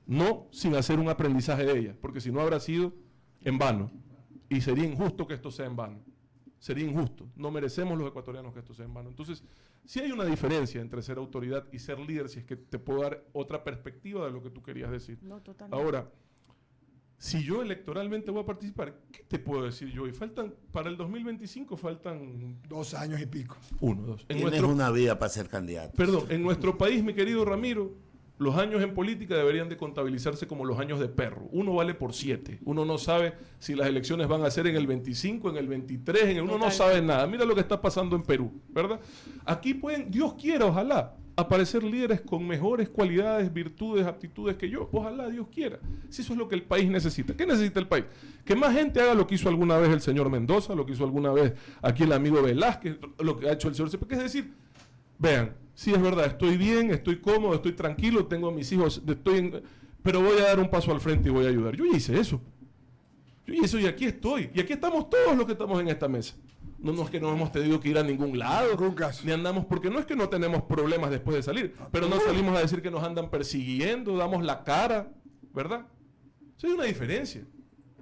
no sin hacer un aprendizaje de ella. Porque si no habrá sido en vano. Y sería injusto que esto sea en vano. Sería injusto. No merecemos los ecuatorianos que esto sea en vano. Entonces, sí hay una diferencia entre ser autoridad y ser líder, si es que te puedo dar otra perspectiva de lo que tú querías decir. No, totalmente. Ahora, Si yo electoralmente voy a participar, ¿qué te puedo decir yo? Y para el 2025 faltan 2 años y pico. 1, 2. Tienes una vida para ser candidato. Perdón, en nuestro país, mi querido Ramiro, los años en política deberían de contabilizarse como los años de perro. Uno vale por 7. Uno no sabe si las elecciones van a ser en el 25, en el 23, uno no sabe nada. Mira lo que está pasando en Perú, ¿verdad? Aquí pueden, Dios quiera, ojalá, aparecer líderes con mejores cualidades, virtudes, aptitudes que yo. Ojalá, Dios quiera. Si eso es lo que el país necesita. ¿Qué necesita el país? Que más gente haga lo que hizo alguna vez el señor Mendoza, lo que hizo alguna vez aquí el amigo Velázquez, lo que ha hecho el señor Cepeda. Es decir, vean, sí es verdad, estoy bien, estoy cómodo, estoy tranquilo, tengo a mis hijos, pero voy a dar un paso al frente y voy a ayudar. Yo hice eso. Y aquí estoy. Y aquí estamos todos los que estamos en esta mesa. No es que no hemos tenido que ir a ningún lado, ni andamos, porque no es que no tenemos problemas después de salir, pero no salimos a decir que nos andan persiguiendo, damos la cara, ¿verdad? Eso hay una diferencia.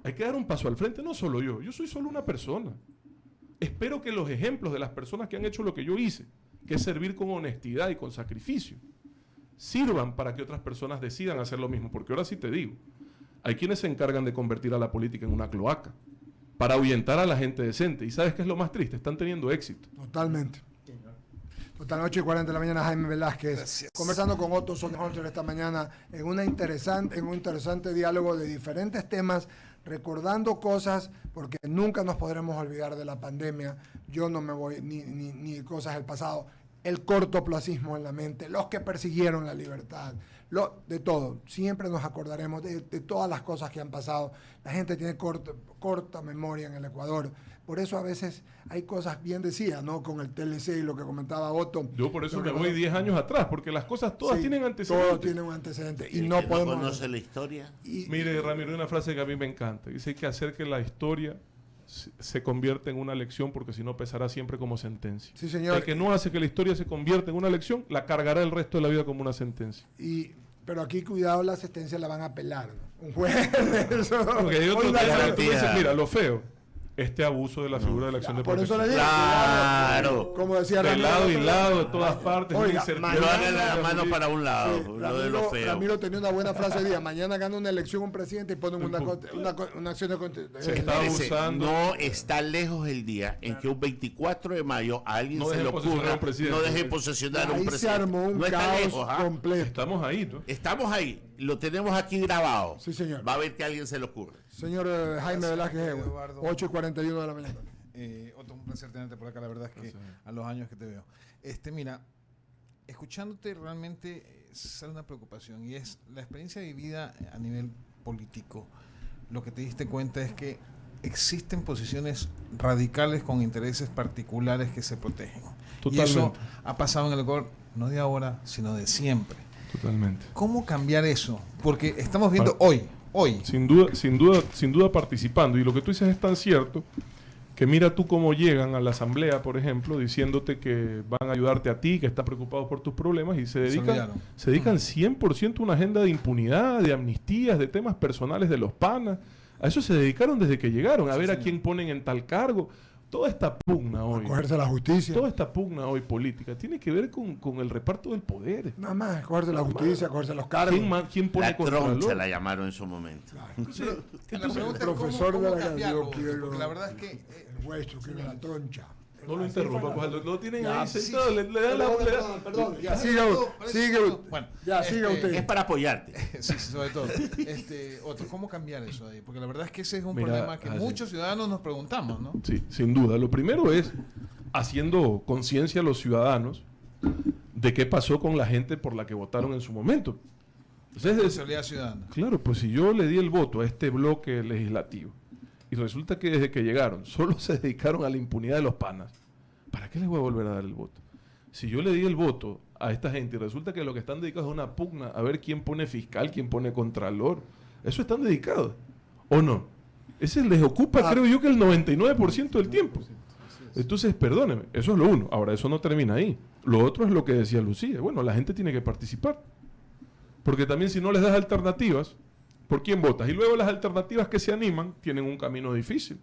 Hay que dar un paso al frente, no solo yo soy solo una persona. Espero que los ejemplos de las personas que han hecho lo que yo hice, que es servir con honestidad y con sacrificio, sirvan para que otras personas decidan hacer lo mismo, porque ahora sí te digo, hay quienes se encargan de convertir a la política en una cloaca, para ahuyentar a la gente decente. ¿Y sabes qué es lo más triste? Están teniendo éxito. Totalmente. Total, 8:40 de la mañana, Jaime Velázquez. Gracias. Conversando con Otto Sonnenholzer esta mañana en un interesante diálogo de diferentes temas, recordando cosas, porque nunca nos podremos olvidar de la pandemia. Yo no me voy ni cosas del pasado. El cortoplacismo en la mente, los que persiguieron la libertad, de todo. Siempre nos acordaremos de todas las cosas que han pasado. La gente tiene corta memoria en el Ecuador. Por eso a veces hay cosas, bien decía, ¿no? Con el TLC y lo que comentaba Otto. Yo por eso me voy 10 años atrás, porque las cosas todas tienen antecedentes. Todo tiene un antecedente. Y ¿El no que podemos... no conoce la historia? Mire, Ramiro, hay una frase que a mí me encanta. Dice que hacer que la historia se convierta en una lección, porque si no pesará siempre como sentencia. Sí, señor. El que no hace que la historia se convierta en una lección, la cargará el resto de la vida como una sentencia. Pero aquí, cuidado, la asistencia la van a apelar, ¿no? Un juez. Eso. Porque hay otro Oiga, tema, tú tía. dices, mira, lo feo, este abuso de la figura de la acción de por eso protección. le digo, Claro. como decía De Ramiro, lado y lado, de todas partes. Oiga, una incertidumbre. Pero hagan la mano para un lado, Sí, lo de lo feo. Ramiro tenía una buena frase hoy día. Mañana gana una elección un presidente y ponen una acción de Se está Espérese, abusando. no está lejos el día en que un 24 de mayo a alguien No se deje le posesionar ocurra a un presidente. no deje posesionar a un Ahí se presidente. armó un No está caos lejos, ¿ah? completo. Estamos ahí, ¿no? Estamos ahí, lo tenemos aquí grabado. Sí, señor. Va a ver que a alguien se le ocurre. Señor Jaime Velázquez, Eduardo. 8:41 de la mañana. Otto, un placer tenerte por acá, la verdad es que a los años que te veo. Mira, escuchándote realmente sale una preocupación, y es la experiencia vivida a nivel político. Lo que te diste cuenta es que existen posiciones radicales con intereses particulares que se protegen. Totalmente. Y eso ha pasado en el Ecuador, no de ahora, sino de siempre. Totalmente. ¿Cómo cambiar eso? Porque estamos viendo hoy. Sin duda participando. Y lo que tú dices es tan cierto que mira tú cómo llegan a la asamblea, por ejemplo, diciéndote que van a ayudarte a ti, que están preocupados por tus problemas, y se dedican 100% a una agenda de impunidad, de amnistías, de temas personales de los panas. A eso se dedicaron desde que llegaron, a ver a quién ponen en tal cargo. Toda esta pugna hoy, Cogerse la justicia. toda esta pugna hoy política tiene que ver con el reparto del poder. Nada más, cogerse la justicia, cogerse los cargos. ¿Quién pone La contralor? troncha la llamaron en su momento. La pregunta es profesor cómo de la cambiarlo, canción, quiero- porque la verdad es que El hueso, que la troncha. No lo interrumpa, pues, lo tienen Ya, ahí sí. sentado, le dan la... Perdón, ya, Parece siga todo, usted. parece Siga todo. usted. Bueno, Ya, siga usted. Es para apoyarte. Sí, sobre todo. Otro, ¿cómo cambiar eso ahí? Porque la verdad es que ese es un Mira, problema que así. muchos ciudadanos nos preguntamos, ¿no? Sí, sin duda. Lo primero es haciendo conciencia a los ciudadanos de qué pasó con la gente por la que votaron en su momento. Entonces, Responsabilidad ciudadana. claro, pues si yo le di el voto a este bloque legislativo y resulta que desde que llegaron solo se dedicaron a la impunidad de los panas, ¿para qué les voy a volver a dar el voto? Si yo le di el voto a esta gente y resulta que lo que están dedicados es una pugna a ver quién pone fiscal, quién pone contralor, ¿eso están dedicados? ¿O no? Ese les ocupa, creo yo, que el 99% del tiempo. Entonces, perdóneme, eso es lo uno. Ahora, eso no termina ahí. Lo otro es lo que decía Lucía. Bueno, la gente tiene que participar. Porque también si no les das alternativas, ¿por quién votas? Y luego las alternativas que se animan tienen un camino difícil.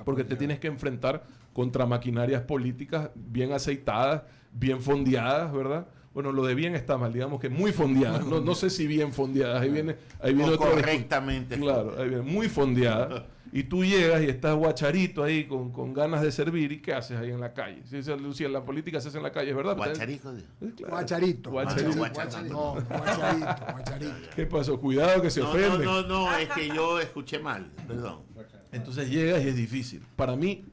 Porque te tienes que enfrentar contra maquinarias políticas bien aceitadas, bien fondeadas, ¿verdad? Bueno, lo de bien está mal, digamos que muy fondeadas. No sé si bien fondeadas. Ahí viene O otro correctamente. claro, ahí viene muy fondeadas. Y tú llegas y estás guacharito ahí con ganas de servir. ¿Y qué haces ahí en la calle? Si la política se hace en la calle, es verdad. Guacharico. Claro. Guacharito. Guacharito. No, guacharito. ¿Qué pasó? Cuidado que se ofenden. No, es que yo escuché mal, perdón. Entonces llegas y es difícil. Para mí,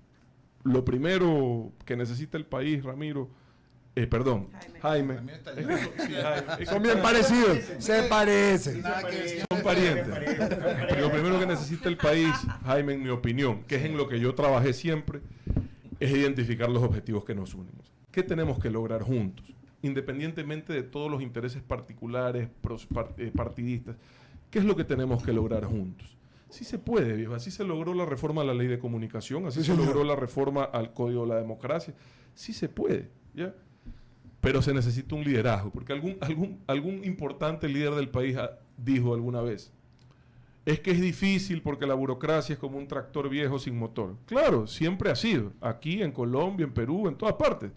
lo primero que necesita el país, Ramiro, Jaime. También está Es bien. que sí, Jaime. Son bien parecidos. Se parecen. Nada que decir. Son parientes. Lo primero que necesita el país, Jaime, en mi opinión, que es en lo que yo trabajé siempre, es identificar los objetivos que nos unen. ¿Qué tenemos que lograr juntos? Independientemente de todos los intereses particulares, partidistas, ¿qué es lo que tenemos que lograr juntos? Sí se puede, viejo. Así se logró la reforma a la ley de comunicación, así Sí, se señor. logró la reforma al Código de la Democracia. Sí se puede, ¿ya? Pero se necesita un liderazgo, porque algún importante líder del país dijo alguna vez, es que es difícil porque la burocracia es como un tractor viejo sin motor. Claro, siempre ha sido, aquí, en Colombia, en Perú, en todas partes.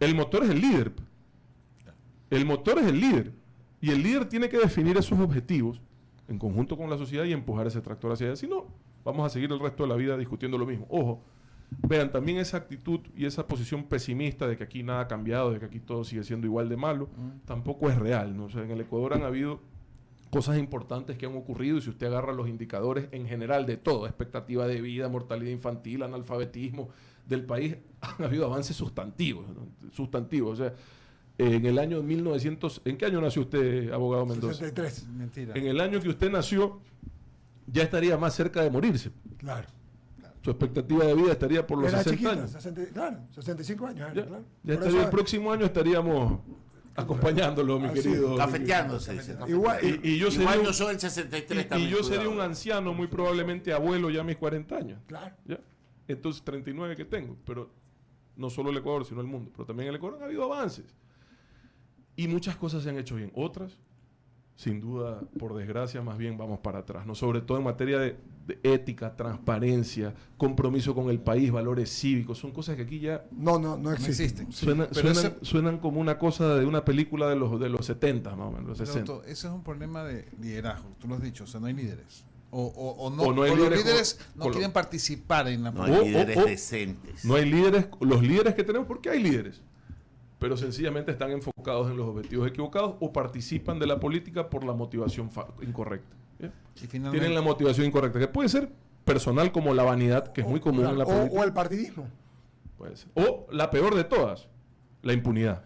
El motor es el líder. El motor es el líder. Y el líder tiene que definir esos objetivos en conjunto con la sociedad y empujar ese tractor hacia allá. Si no, vamos a seguir el resto de la vida discutiendo lo mismo. Ojo, vean, también esa actitud y esa posición pesimista de que aquí nada ha cambiado, de que aquí todo sigue siendo igual de malo, tampoco es real, ¿no? O sea, en el Ecuador han habido cosas importantes que han ocurrido y si usted agarra los indicadores en general de todo, expectativa de vida, mortalidad infantil, analfabetismo del país, han habido avances sustantivos, ¿no? Sustantivos, o sea, en el año 1900, ¿en qué año nació usted, abogado Mendoza? 63. Mentira. En el año que usted nació, ya estaría más cerca de morirse. Claro. Su expectativa de vida estaría por los Era 60 chiquita, años. 65 años. Ya, claro. ya Por estaría eso el próximo año estaríamos acompañándolo, mi Así, querido. Cafeteándose. dice. Igual- Y yo sería, Igual un- yo soy el 63 y también. yo sería cuidado. un anciano, muy probablemente abuelo ya a mis 40 años. Claro. ¿Ya? Entonces 39 que tengo, pero no solo el Ecuador, sino el mundo. Pero también en el Ecuador ha habido avances. Y muchas cosas se han hecho bien. Otras, sin duda, por desgracia, más bien vamos para atrás, ¿no? Sobre todo en materia de ética, transparencia, compromiso con el país, valores cívicos. Son cosas que aquí ya No No existen. existen. suenan, suenan como una cosa de una película de los 70, más o menos, los Pero 60. ese es un problema de liderazgo, tú lo has dicho, o sea, no hay líderes. O no, O no hay o los líderes líderes con- no con- quieren participar en la No política. hay líderes o- decentes. No hay líderes, los líderes que tenemos, porque hay líderes, pero sencillamente están enfocados en los objetivos equivocados o participan de la política por la motivación incorrecta. ¿Ya? Y finalmente, Tienen la motivación incorrecta, que puede ser personal como la vanidad, que es muy común en la política. O el partidismo. Puede ser. O la peor de todas, la impunidad.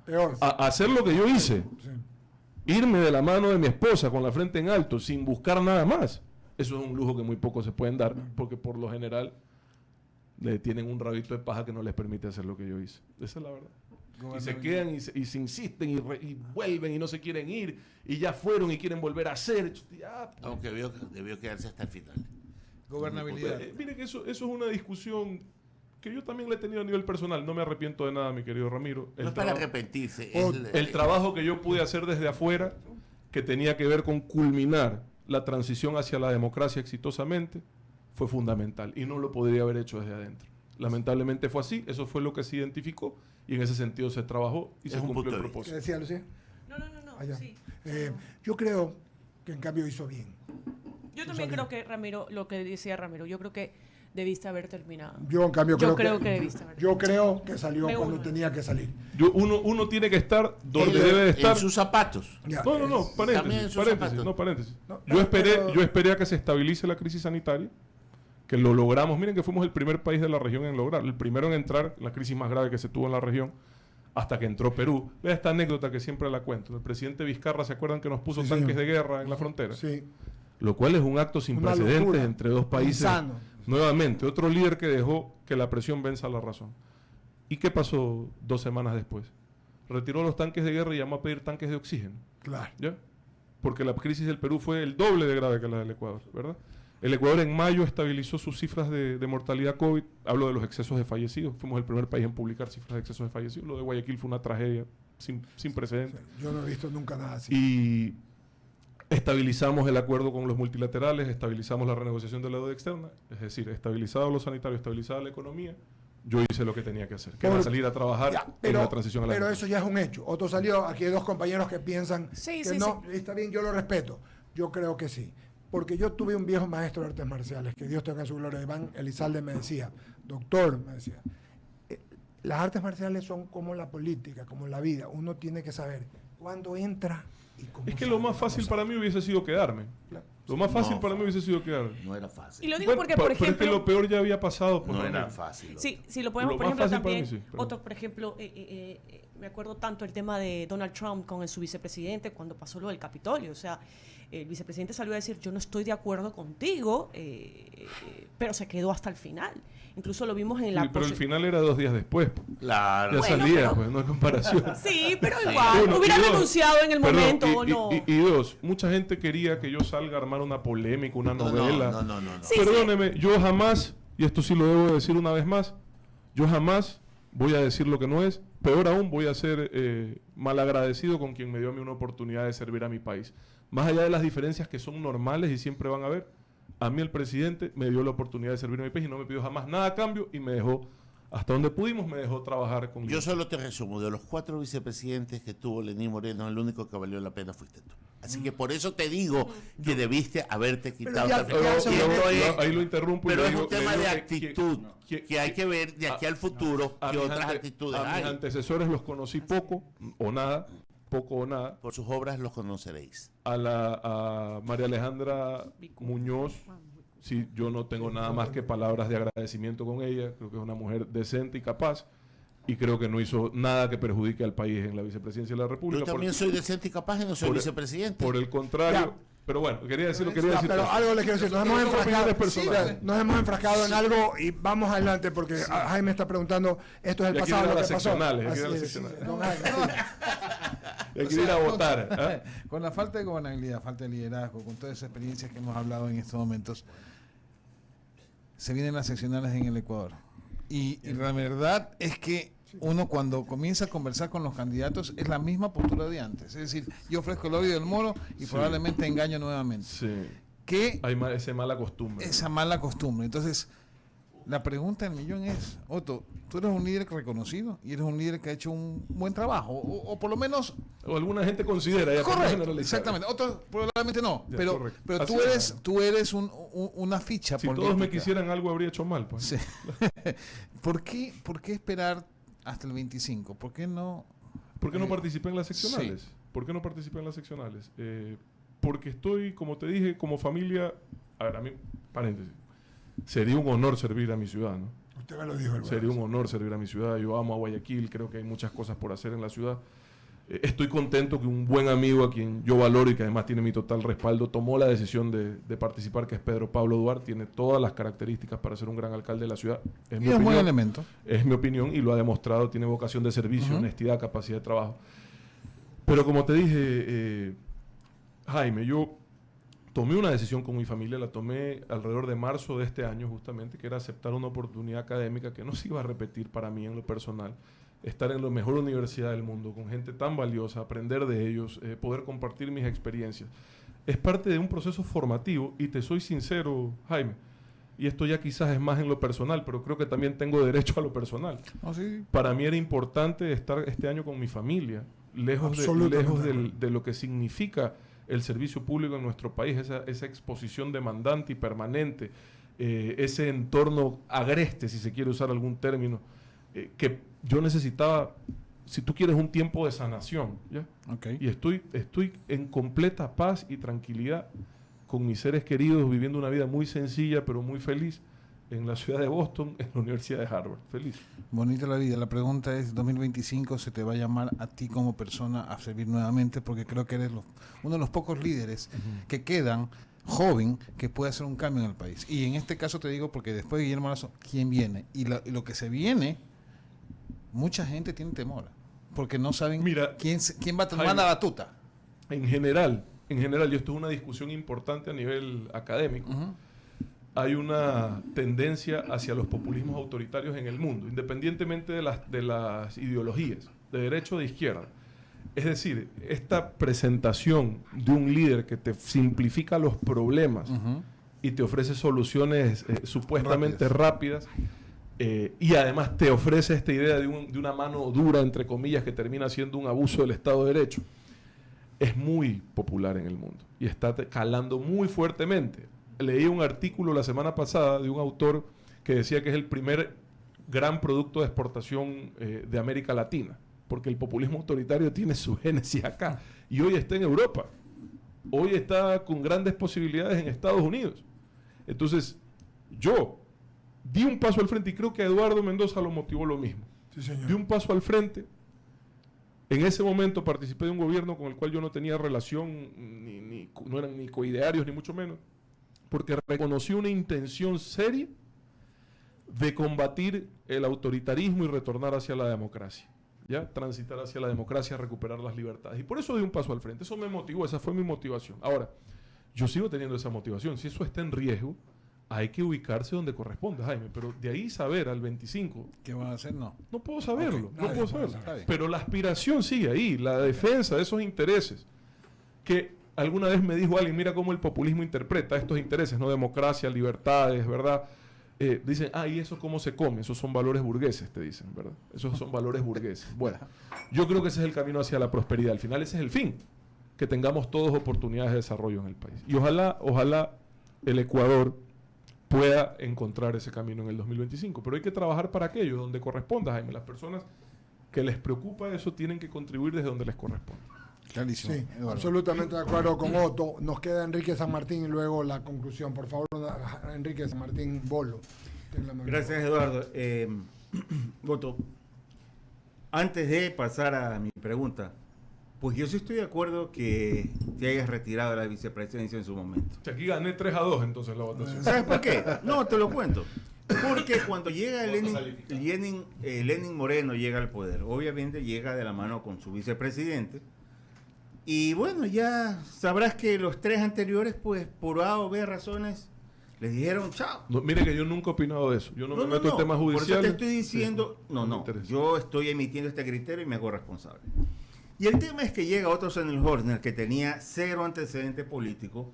Peor. Hacer lo que yo hice, Sí. irme de la mano de mi esposa con la frente en alto sin buscar nada más. Eso es un lujo que muy pocos se pueden dar, porque por lo general le tienen un rabito de paja que no les permite hacer lo que yo hice. Esa es la verdad. Y se quedan y se insisten y vuelven y no se quieren ir y ya fueron y quieren volver a hacer. Ya, pues. Aunque debió quedarse hasta el final. gobernabilidad. Mire que eso es una discusión que yo también la he tenido a nivel personal. No me arrepiento de nada, mi querido Ramiro. No es para arrepentirse. El trabajo que yo pude hacer desde afuera, que tenía que ver con culminar la transición hacia la democracia exitosamente, fue fundamental y no lo podría haber hecho desde adentro. Lamentablemente fue así, eso fue lo que se identificó y en ese sentido se trabajó y Es se un cumplió punto el de ¿Qué propósito. decía Lucía? No, Allá. sí. Yo creo que en cambio hizo bien. Yo también creo que, Ramiro, lo que decía Ramiro, yo creo que debiste haber terminado. Yo en cambio Yo creo, creo que debiste haber yo creo que salió Me cuando uno. tenía que salir. Uno tiene que estar donde debe de estar. En sus zapatos. Ya, No, es- También paréntesis, en sus paréntesis, zapatos. no, paréntesis. No, Yo no, esperé, pero- yo esperé a que se estabilice la crisis sanitaria, que lo logramos. Miren que fuimos el primer país de la región en lograr, el primero en entrar, la crisis más grave que se tuvo en la región, hasta que entró Perú. Vea esta anécdota que siempre la cuento. El presidente Vizcarra, ¿se acuerdan que nos puso Sí, tanques señor. de guerra en la frontera? Sí. Lo cual es un acto sin Una precedentes locura. entre dos países. Insano. Nuevamente, otro líder que dejó que la presión venza la razón. ¿Y qué pasó 2 semanas después? Retiró los tanques de guerra y llamó a pedir tanques de oxígeno. Claro. ¿Ya? Porque la crisis del Perú fue el doble de grave que la del Ecuador, ¿verdad? El Ecuador en mayo estabilizó sus cifras de mortalidad COVID. Hablo de los excesos de fallecidos. Fuimos el primer país en publicar cifras de excesos de fallecidos. Lo de Guayaquil fue una tragedia sin precedentes. Yo no he visto nunca nada así. Y estabilizamos el acuerdo con los multilaterales, estabilizamos la renegociación de la deuda externa, es decir, estabilizado lo sanitario, estabilizada la economía, yo hice lo que tenía que hacer, que era salir a trabajar Ya, en la transición a la pero democracia. eso ya es un hecho. Otro salió, aquí hay dos compañeros que piensan Sí, que sí, no, está bien, yo lo respeto. Yo creo que sí. Porque yo tuve un viejo maestro de artes marciales, que Dios tenga su gloria, Iván Elizalde, me decía, doctor, me decía, las artes marciales son como la política, como la vida. Uno tiene que saber cuándo entra y cómo Es que sale, lo más cómo fácil sale. para mí hubiese sido quedarme. Claro. Lo más fácil No, para mí hubiese sido quedarme. No era fácil. Y lo digo Bueno, porque, por pero es que ejemplo... lo peor ya había pasado. Pues, No era Daniel. fácil. Sí, si lo podemos, Lo por más ejemplo, fácil para también, mí, sí, perdón. otro, por ejemplo, me acuerdo tanto el tema de Donald Trump con su vicepresidente cuando pasó lo del Capitolio. O sea, el vicepresidente salió a decir, yo no estoy de acuerdo contigo, pero se quedó hasta el final. Incluso lo vimos en la... Sí, pero el final era 2 días después. Claro. Ya Bueno, salía, pero- pues, no hay comparación. Sí, pero igual, Uno, hubiera y dos, renunciado en el perdón, momento y, o no. y dos, mucha gente quería que yo salga a armar una polémica, una novela. No. Sí, Perdóneme, yo jamás, y esto sí lo debo decir una vez más, yo jamás voy a decir lo que no es. Peor aún, voy a ser malagradecido con quien me dio a mí una oportunidad de servir a mi país. Más allá de las diferencias que son normales y siempre van a haber, a mí el presidente me dio la oportunidad de servir a mi país y no me pidió jamás nada a cambio y me dejó, hasta donde pudimos, me dejó trabajar con Yo solo te resumo, de los 4 vicepresidentes que tuvo Lenín Moreno, el único que valió la pena fuiste tú. Así que por eso te digo que debiste haberte quitado. ya- también. ya Y se esto volvió- es- ahí lo interrumpo. y pero le es digo- un tema le de digo actitud que hay que ver de aquí al futuro a qué mis otras ante- actitudes a mis hay. antecesores los conocí poco o nada. Por sus obras los conoceréis. A María Alejandra Muñoz, sí, yo no tengo nada más que palabras de agradecimiento con ella. Creo que es una mujer decente y capaz. Y creo que no hizo nada que perjudique al país en la vicepresidencia de la República. Yo también soy decente y capaz y no soy por- vicepresidente. Por el contrario. Ya. Pero bueno, quería decirlo, quería Ya, decir. pero algo le quiero decir, nos hemos Son enfrascado, opiniones personales. sí, nos hemos enfrascado en algo y vamos adelante porque Jaime está preguntando, esto es el Ya quiere pasado, ir a lo las que pasó. seccionales, ya Así quiere ir a las es, seccionales. don Jaime, Hay que ir a votar. ¿ah? Con la falta de gobernabilidad, falta de liderazgo, con todas esas experiencias que hemos hablado en estos momentos, se vienen las seccionales en el Ecuador. Y la verdad es que uno cuando comienza a conversar con los candidatos es la misma postura de antes. Es decir, yo ofrezco el lobby del Moro y Sí. probablemente engaño nuevamente. Sí. Que Hay ese mala costumbre. esa mala costumbre. Entonces, la pregunta del millón es, Otto, tú eres un líder reconocido y eres un líder que ha hecho un buen trabajo, o por lo menos... O alguna gente considera, ya para no Correcto, generalizar. exactamente. Otros probablemente no, Ya, pero, correcto. pero Así tú eres una ficha Si política. todos me quisieran algo, habría hecho mal. Pues. Sí. ¿Por qué esperar hasta el 25? ¿Por qué no? ¿Por qué no participé en las seccionales? ¿Por qué no participé en las seccionales? Porque estoy, como te dije, como familia... A ver, a mí, paréntesis, sería un honor servir a mi ciudad, ¿no? usted me lo dijo. el Sería un jueves. honor servir a mi ciudad. Yo amo a Guayaquil, creo que hay muchas cosas por hacer en la ciudad. Estoy contento que un buen amigo a quien yo valoro y que además tiene mi total respaldo tomó la decisión de participar, que es Pedro Pablo Duarte. Tiene todas las características para ser un gran alcalde de la ciudad. Es mi Y es un buen opinión. elemento. Es mi opinión y lo ha demostrado. Tiene vocación de servicio, Ujú. honestidad, capacidad de trabajo. Pero como te dije, Jaime, yo tomé una decisión con mi familia, la tomé alrededor de marzo de este año justamente, que era aceptar una oportunidad académica que no se iba a repetir para mí en lo personal. Estar en la mejor universidad del mundo, con gente tan valiosa, aprender de ellos, poder compartir mis experiencias. Es parte de un proceso formativo y te soy sincero, Jaime, y esto ya quizás es más en lo personal, pero creo que también tengo derecho a lo personal. No, sí. Para mí era importante estar este año con mi familia, lejos Absolutamente. de lo que significa el servicio público en nuestro país, esa exposición demandante y permanente, ese entorno agreste, si se quiere usar algún término, que yo necesitaba, si tú quieres, un tiempo de sanación, ¿ya? Okay. Y estoy en completa paz y tranquilidad con mis seres queridos, viviendo una vida muy sencilla, pero muy feliz, en la ciudad de Boston, en la Universidad de Harvard. Feliz. Bonita la vida. La pregunta es, 2025 se te va a llamar a ti como persona a servir nuevamente, porque creo que eres uno de los pocos líderes que quedan joven que puede hacer un cambio en el país. Y en este caso te digo porque después de Guillermo Lasso, ¿quién viene? Y lo que se viene, mucha gente tiene temor, porque no saben Mira, quién va a tomar Jaime, la batuta. En general, y esto es una discusión importante a nivel académico, Ujú. hay una tendencia hacia los populismos autoritarios en el mundo, independientemente de las ideologías, de derecha o de izquierda. Es decir, esta presentación de un líder que te simplifica los problemas Ujú. y te ofrece soluciones supuestamente rápidas, y además te ofrece esta idea de una mano dura, entre comillas, que termina siendo un abuso del Estado de Derecho, es muy popular en el mundo y está calando muy fuertemente. Leí un artículo la semana pasada de un autor que decía que es el primer gran producto de exportación de América Latina, porque el populismo autoritario tiene su génesis acá y hoy está en Europa, hoy está con grandes posibilidades en Estados Unidos. Entonces, yo di un paso al frente y creo que a Eduardo Mendoza lo motivó lo mismo. Sí, señor. Di un paso al frente. En ese momento participé de un gobierno con el cual yo no tenía relación, no eran ni coidearios, ni mucho menos, porque reconocí una intención seria de combatir el autoritarismo y retornar hacia la democracia. ¿Ya? Transitar hacia la democracia, recuperar las libertades. Y por eso di un paso al frente. Eso me motivó, esa fue mi motivación. Ahora, yo sigo teniendo esa motivación. Si eso está en riesgo, hay que ubicarse donde corresponde, Jaime. Pero de ahí saber al 25... ¿Qué van a hacer? No. No puedo saberlo, Okay, no puedo saberlo. saber. Pero la aspiración sigue ahí, la defensa de esos intereses. Que alguna vez me dijo alguien, mira cómo el populismo interpreta estos intereses, ¿no? Democracia, libertades, ¿verdad? Dicen, ¿y eso cómo se come? Esos son valores burgueses, te dicen, ¿verdad? Esos son valores burgueses. Bueno, yo creo que ese es el camino hacia la prosperidad. Al final ese es el fin, que tengamos todos oportunidades de desarrollo en el país. Y ojalá el Ecuador pueda encontrar ese camino en el 2025. Pero hay que trabajar para aquello, donde corresponda, Jaime. Las personas que les preocupa eso tienen que contribuir desde donde les corresponde. Clarísimo. Sí, Eduardo. absolutamente de acuerdo con Otto. Nos queda Enrique San Martín y luego la conclusión. Por favor, Enrique San Martín Bolo. Gracias, Eduardo. Otto, antes de pasar a mi pregunta, pues yo sí estoy de acuerdo que te hayas retirado de la vicepresidencia en su momento. O sea, aquí gané 3-2 entonces la votación. ¿Sabes por qué? No, te lo cuento. Porque cuando llega Lenin Moreno llega al poder, obviamente llega de la mano con su vicepresidente. Y bueno, ya sabrás que los tres anteriores, pues por A o B razones, les dijeron chao. No, mire que yo nunca he opinado de eso. Yo no me meto en temas judiciales. Por eso te estoy diciendo, Sí, no, me interesa. yo estoy emitiendo este criterio y me hago responsable. Y el tema es que llega Otto Sennenhorner, que tenía cero antecedente político,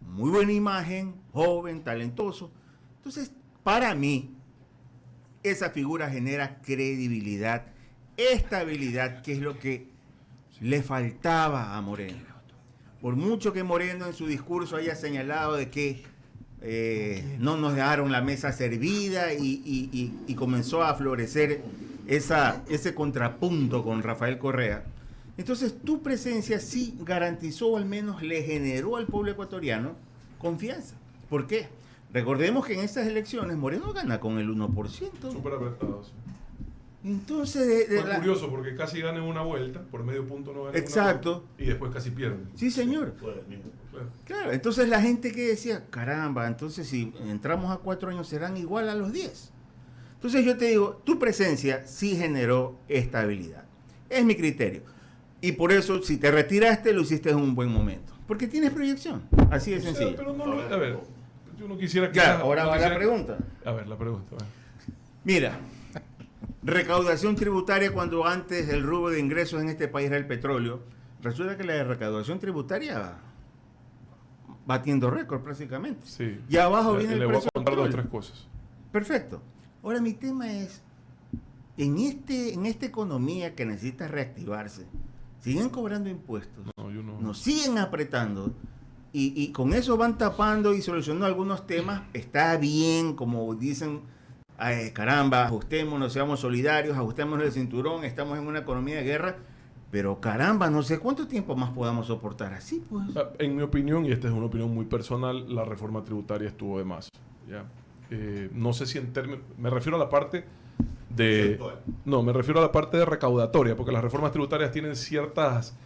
muy buena imagen, joven, talentoso. Entonces, para mí, esa figura genera credibilidad, estabilidad, que es lo que le faltaba a Moreno. Por mucho que Moreno en su discurso haya señalado de que no nos dejaron la mesa servida y comenzó a florecer ese contrapunto con Rafael Correa. Entonces tu presencia sí garantizó, o al menos le generó al pueblo ecuatoriano confianza. ¿Por qué? Recordemos que en estas elecciones Moreno gana con el 1%. Súper apretado. Sí. Entonces, Fue curioso porque casi gana en una vuelta, por medio punto no gana en una Exacto. vuelta, y después casi pierde. Sí, señor. Claro. Claro, entonces la gente que decía, caramba, entonces si entramos a 4 años serán igual a los 10. Entonces yo te digo, tu presencia sí generó estabilidad. Es mi criterio. Y por eso, si te retiraste, lo hiciste en un buen momento. Porque tienes proyección. Así de O sea, sencillo. pero no lo, a ver, yo no quisiera que... Ya, ahora va la pregunta. A ver, la pregunta. A ver. Mira, recaudación tributaria cuando antes el rubro de ingresos en este país era el petróleo. Resulta que la recaudación tributaria batiendo récord prácticamente. Sí. Y abajo viene el Le voy a precio del contar 2 o petróleo. 3 cosas. Perfecto. Ahora mi tema es, en esta economía que necesita reactivarse, siguen cobrando impuestos, No, yo no. nos siguen apretando y con eso van tapando y solucionando algunos temas. Está bien, como dicen, caramba, ajustémonos, seamos solidarios, ajustémonos el cinturón, estamos en una economía de guerra, pero caramba, no sé cuánto tiempo más podamos soportar así, pues. En mi opinión, y esta es una opinión muy personal, la reforma tributaria estuvo de más. ¿Ya? No sé si en términos... Me refiero a la parte de... No, me refiero a la parte de recaudatoria, porque las reformas tributarias tienen ciertas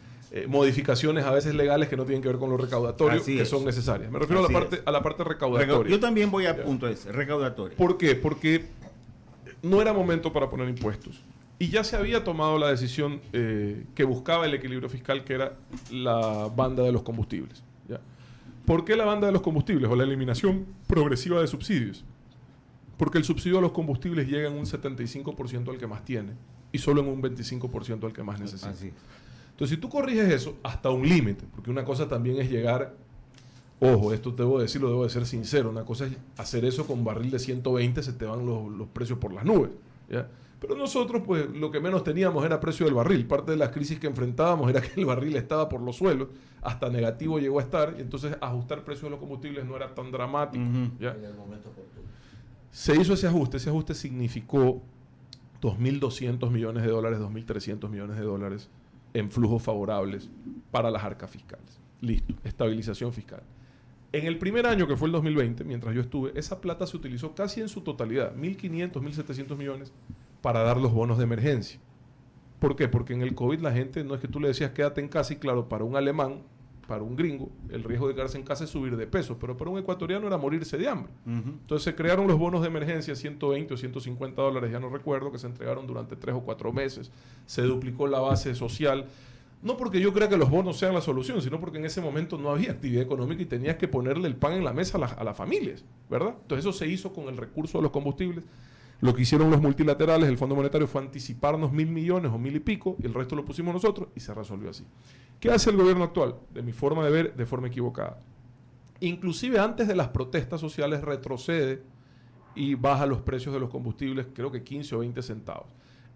modificaciones a veces legales que no tienen que ver con lo recaudatorio, Así que es. son necesarias. Me refiero a la parte recaudatoria. Yo también voy a Ya. punto ese, recaudatorio. ¿Por qué? Porque no era momento para poner impuestos. Y ya se había tomado la decisión que buscaba el equilibrio fiscal, que era la banda de los combustibles. ¿Ya? ¿Por qué la banda de los combustibles o la eliminación progresiva de subsidios? Porque el subsidio a los combustibles llega en un 75% al que más tiene y solo en un 25% al que más necesita. Así es. Entonces, si tú corriges eso hasta un límite, porque una cosa también es llegar Ojo, esto debo decirlo, debo de ser sincero. Una cosa es hacer eso con barril de 120, se te van los precios por las nubes, ¿ya? Pero nosotros, pues, lo que menos teníamos era precio del barril. Parte de las crisis que enfrentábamos era que el barril estaba por los suelos, hasta negativo llegó a estar, y entonces ajustar precios de los combustibles no era tan dramático, ¿ya? En el momento oportuno. Se hizo ese ajuste significó 2.200 millones de dólares, 2.300 millones de dólares en flujos favorables para las arcas fiscales. Listo, estabilización fiscal. En el primer año, que fue el 2020, mientras yo estuve, esa plata se utilizó casi en su totalidad, 1.500, 1.700 millones, para dar los bonos de emergencia. ¿Por qué? Porque en el COVID la gente, no es que tú le decías quédate en casa, y claro, para un alemán, para un gringo, el riesgo de quedarse en casa es subir de peso, pero para un ecuatoriano era morirse de hambre. Entonces se crearon los bonos de emergencia, 120 o 150 dólares, ya no recuerdo, que se entregaron durante 3 o 4 meses. Se duplicó la base social. No porque yo crea que los bonos sean la solución, sino porque en ese momento no había actividad económica y tenías que ponerle el pan en la mesa a las familias, ¿verdad? Entonces eso se hizo con el recurso de los combustibles. Lo que hicieron los multilaterales, el Fondo Monetario, fue anticiparnos 1.000 millones o 1.000 y pico, y el resto lo pusimos nosotros y se resolvió así. ¿Qué hace el gobierno actual? De mi forma de ver, de forma equivocada. Inclusive antes de las protestas sociales retrocede y baja los precios de los combustibles, creo que 15 o 20 centavos.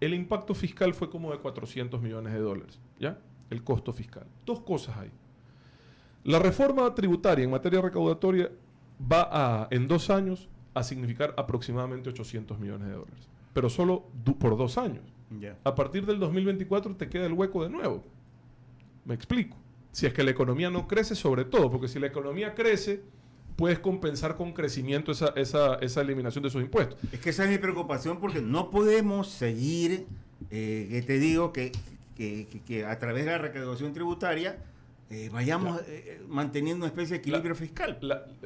El impacto fiscal fue como de 400 millones de dólares, ¿ya? El costo fiscal. Dos cosas ahí. La reforma tributaria en materia recaudatoria va en 2 años a significar aproximadamente 800 millones de dólares, pero solo por 2 años. A partir del 2024 te queda el hueco de nuevo. Me explico. Si es que la economía no crece, sobre todo, porque si la economía crece, puedes compensar con crecimiento esa eliminación de esos impuestos. Es que esa es mi preocupación, porque no podemos seguir, que te digo, que a través de la recaudación tributaria vayamos manteniendo una especie de equilibrio fiscal.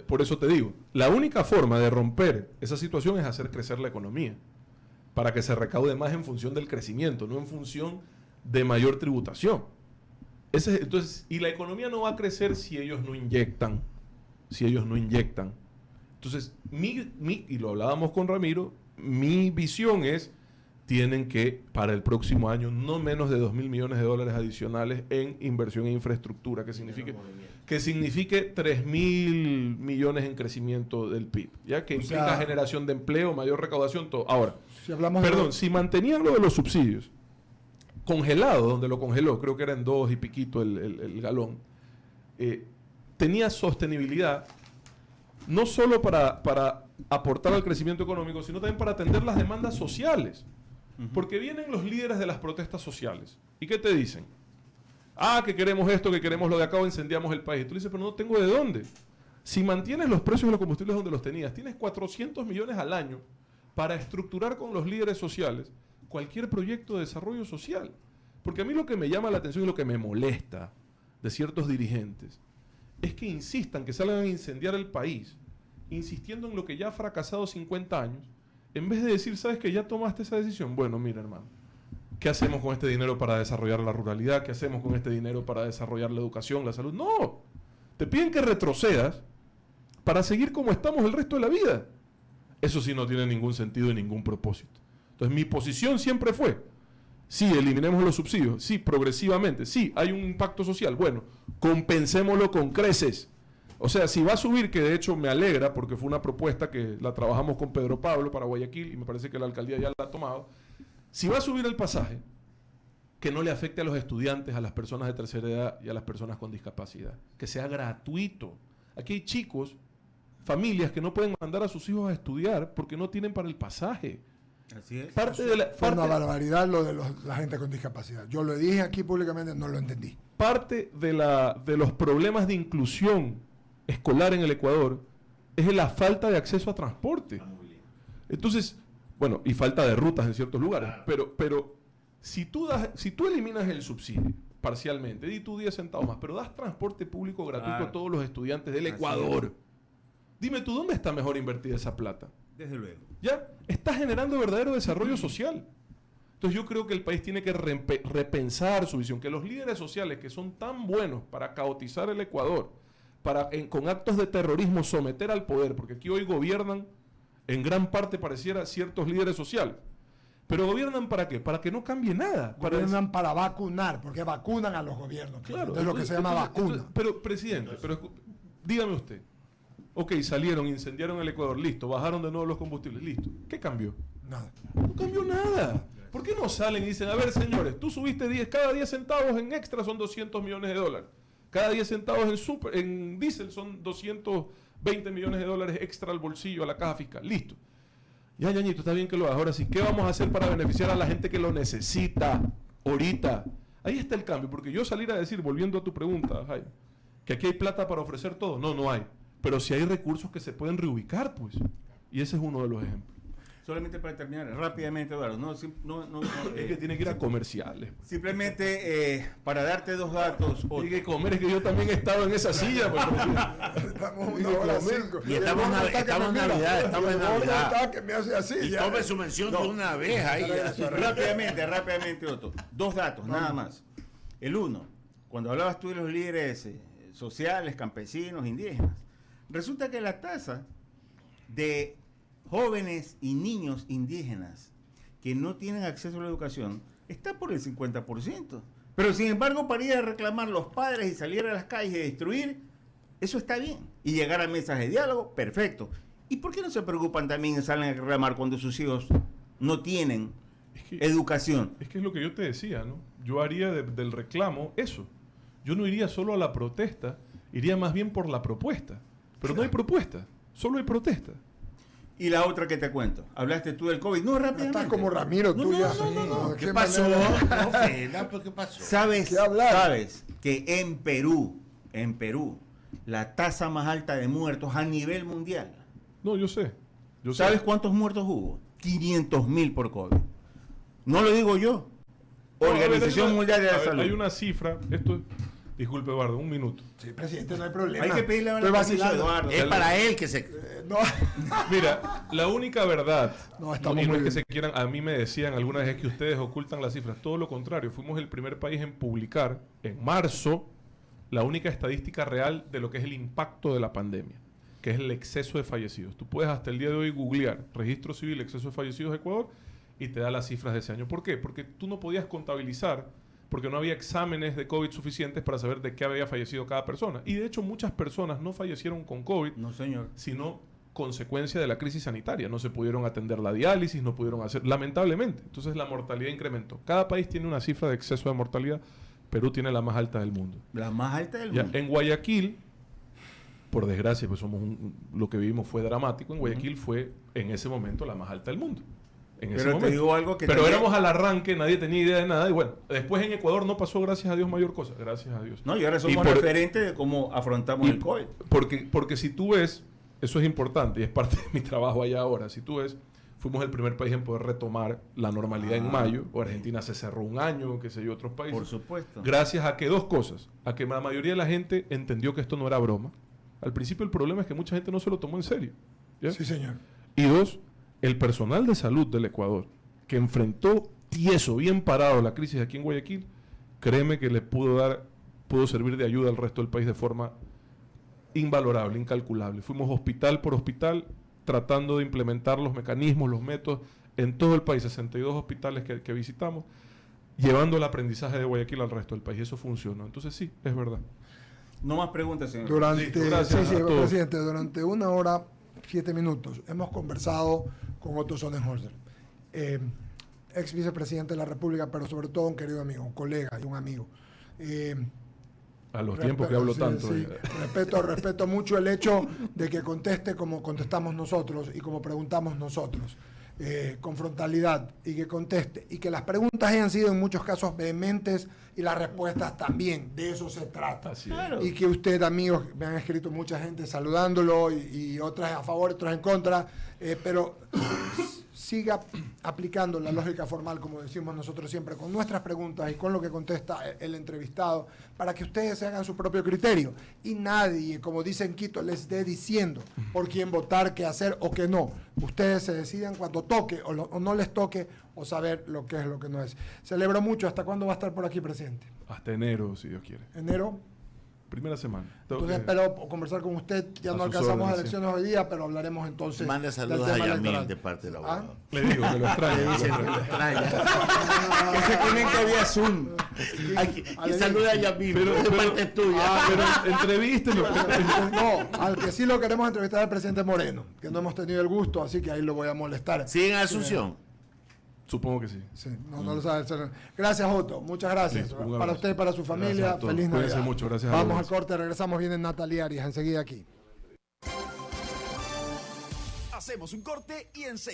Por eso te digo, la única forma de romper esa situación es hacer crecer la economía, para que se recaude más en función del crecimiento, no en función de mayor tributación. Entonces, y la economía no va a crecer si ellos no inyectan. Entonces, y lo hablábamos con Ramiro, mi visión es, tienen que, para el próximo año, no menos de 2.000 millones de dólares adicionales en inversión en infraestructura, que signifique 3.000 millones en crecimiento del PIB, ya que implica generación de empleo, mayor recaudación, todo. Ahora, si mantenían lo de los subsidios, congelado, donde lo congeló, creo que era en 2 y piquito el galón, tenía sostenibilidad no solo para aportar al crecimiento económico, sino también para atender las demandas sociales. Porque vienen los líderes de las protestas sociales. ¿Y qué te dicen? Que queremos esto, que queremos lo de acá, o incendiamos el país. Y tú dices, pero no tengo de dónde. Si mantienes los precios de los combustibles donde los tenías, tienes 400 millones al año para estructurar con los líderes sociales cualquier proyecto de desarrollo social. Porque a mí lo que me llama la atención y lo que me molesta de ciertos dirigentes es que insistan que salgan a incendiar el país, insistiendo en lo que ya ha fracasado 50 años, en vez de decir, ¿sabes que ya tomaste esa decisión? Bueno, mira, hermano, ¿qué hacemos con este dinero para desarrollar la ruralidad? ¿Qué hacemos con este dinero para desarrollar la educación, la salud? No, te piden que retrocedas para seguir como estamos el resto de la vida. Eso sí no tiene ningún sentido y ningún propósito. Entonces, mi posición siempre fue, sí, eliminemos los subsidios, sí, progresivamente, sí, hay un impacto social, bueno, compensémoslo con creces. O sea, si va a subir, que de hecho me alegra, porque fue una propuesta que la trabajamos con Pedro Pablo para Guayaquil, y me parece que la alcaldía ya la ha tomado, si va a subir el pasaje, que no le afecte a los estudiantes, a las personas de tercera edad y a las personas con discapacidad, que sea gratuito. Aquí hay chicos, familias que no pueden mandar a sus hijos a estudiar porque no tienen para el pasaje. Así es. Fue una barbaridad lo de la gente con discapacidad. Yo lo dije aquí públicamente, no lo entendí. Parte de los problemas de inclusión escolar en el Ecuador es la falta de acceso a transporte. Entonces, bueno, y falta de rutas en ciertos lugares. Pero si tú eliminas el subsidio parcialmente, di tú 10 centavos más, pero das transporte público gratuito a todos los estudiantes del Ecuador. Dime tú, ¿dónde está mejor invertida esa plata? Desde luego. Ya, está generando verdadero desarrollo social. Entonces yo creo que el país tiene que repensar su visión, que los líderes sociales que son tan buenos para caotizar el Ecuador, con actos de terrorismo someter al poder, porque aquí hoy gobiernan, en gran parte pareciera, ciertos líderes sociales. Pero gobiernan ¿para qué? Para que no cambie nada. Gobiernan para vacunar, porque vacunan a los gobiernos. Claro. Es lo que se llama vacuna. Pero, presidente, dígame usted, ok, salieron, incendiaron el Ecuador, listo, bajaron de nuevo los combustibles, listo. ¿Qué cambió? Nada. No cambió nada. ¿Por qué no salen y dicen, a ver, señores, tú subiste 10, cada 10 centavos en extra son 200 millones de dólares. Cada 10 centavos en diésel son 220 millones de dólares extra al bolsillo, a la caja fiscal. Listo. Ya, Ñañito, está bien que lo hagas. Ahora sí, ¿qué vamos a hacer para beneficiar a la gente que lo necesita ahorita? Ahí está el cambio, porque yo salir a decir, volviendo a tu pregunta, Jaime, que aquí hay plata para ofrecer todo. No, no hay. Pero sí hay recursos que se pueden reubicar, pues. Y ese es uno de los ejemplos. Solamente para terminar, rápidamente, Eduardo. Es que tiene que ir a comerciales. Simplemente para darte dos datos. Hay que comer, es que yo también he estado en esa silla. Pues, Estamos una hora cinco. Y estamos en Navidad. Que me hace así. Y ya. tome su mención de una vez ahí. Rápidamente, Otto. Dos datos, nada más. El uno, cuando hablabas tú de los líderes sociales, campesinos, indígenas, resulta que la tasa de jóvenes y niños indígenas que no tienen acceso a la educación está por el 50%. Pero sin embargo, para ir a reclamar los padres y salir a las calles y destruir, eso está bien. Y llegar a mesas de diálogo, perfecto. ¿Y por qué no se preocupan también y salen a reclamar cuando sus hijos no tienen educación? Es que es lo que yo te decía, ¿no? Yo haría del reclamo eso. Yo no iría solo a la protesta, iría más bien por la propuesta. Pero no hay propuesta, solo hay protesta. Y la otra que te cuento, hablaste tú del COVID. No, rápidamente. Estás como Ramiro, tú ya. No. ¿Qué ¿Qué pasó? manera? No, Fela, ¿pero qué pasó? ¿Sabes que en Perú, la tasa más alta de muertos a nivel mundial? No, yo sé. ¿Sabes cuántos muertos hubo? 500.000 por COVID. No lo digo yo. Organización Mundial de la Salud. Hay una cifra, disculpe, Eduardo, un minuto. Sí, presidente, no hay problema. Hay que pedirle a Estoy vacilando. Eduardo. Es para él que se... No. Mira, la única verdad, No, estamos y no muy es que bien. se quieran, a mí me decían alguna vez que ustedes ocultan las cifras, todo lo contrario, fuimos el primer país en publicar en marzo la única estadística real de lo que es el impacto de la pandemia, que es el exceso de fallecidos. Tú puedes hasta el día de hoy googlear registro civil, exceso de fallecidos de Ecuador, y te da las cifras de ese año. ¿Por qué? Porque tú no podías contabilizar, porque no había exámenes de COVID suficientes para saber de qué había fallecido cada persona. Y de hecho muchas personas no fallecieron con COVID, No, señor. sino consecuencia de la crisis sanitaria. No se pudieron atender la diálisis, no pudieron hacer, lamentablemente. Entonces la mortalidad incrementó. Cada país tiene una cifra de exceso de mortalidad. Perú tiene la más alta del mundo. La más alta del Ya, mundo. en Guayaquil, por desgracia, pues lo que vivimos fue dramático. En Guayaquil fue en ese momento la más alta del mundo. En ese Pero te momento. digo algo que Pero también- éramos al arranque, nadie tenía idea de nada. Y bueno, después en Ecuador no pasó, gracias a Dios, mayor cosa. Gracias a Dios. No, y ahora somos por- referentes de cómo afrontamos el COVID. Porque si tú ves, eso es importante y es parte de mi trabajo allá ahora. Si tú ves, fuimos el primer país en poder retomar la normalidad en mayo. O Argentina se cerró un año, qué sé yo, otros países. Por supuesto. Gracias a que dos cosas. A que la mayoría de la gente entendió que esto no era broma. Al principio el problema es que mucha gente no se lo tomó en serio. ¿ya? Sí, señor. Y dos, el personal de salud del Ecuador, que enfrentó tieso, bien parado la crisis aquí en Guayaquil, créeme que le pudo servir de ayuda al resto del país de forma invalorable, incalculable. Fuimos hospital por hospital tratando de implementar los mecanismos, los métodos en todo el país, 62 hospitales que visitamos, llevando el aprendizaje de Guayaquil al resto del país. Eso funcionó. Entonces sí, es verdad. No más preguntas, señor. Durante, Listo, gracias sí, a todos. presidente, durante 1 hora, 7 minutos, hemos conversado con Otto Sonnenholzer, ex vicepresidente de la República, pero sobre todo un querido amigo, un colega y un amigo. A los tiempos que hablo Sí, tanto. sí. Respeto mucho el hecho de que conteste como contestamos nosotros y como preguntamos nosotros, con frontalidad, y que conteste, y que las preguntas hayan sido en muchos casos vehementes y las respuestas también. De eso se trata. Así es. Claro. Y que usted, amigos, me han escrito mucha gente saludándolo y otras a favor, otras en contra, pero siga aplicando la lógica formal, como decimos nosotros siempre, con nuestras preguntas y con lo que contesta el entrevistado, para que ustedes se hagan su propio criterio. Y nadie, como dice en Quito, les esté diciendo por quién votar, qué hacer o qué no. Ustedes se decidan cuando toque o no les toque, o saber lo que es, lo que no es. Celebro mucho. ¿Hasta cuándo va a estar por aquí, presidente? Hasta enero, si Dios quiere. ¿Enero? primera semana. Entonces espero conversar con usted. Ya A no sus alcanzamos órdenes, elecciones hoy día, pero hablaremos entonces. Manda del saludos tema a Yamil electoral. de parte del abogado. Le digo que lo extraño. Dice que lo extraña. Ese tienen que había Zoom. Y saluda a Yamil, de parte tuya. Pero entrevístelo. No, al que sí lo queremos entrevistar es al presidente Moreno, que no hemos tenido el gusto, así que ahí lo voy a molestar. ¿Sigue en Asunción? Supongo que sí. Sí, no lo sabe. Gracias, Otto. Muchas gracias. Listo, un Para abrazo. usted y para su familia. Gracias a todos. Feliz Cuídense Navidad. mucho. Gracias a Vamos todos. al corte, regresamos. Viene Natalia Arias enseguida aquí. Hacemos un corte y enseguida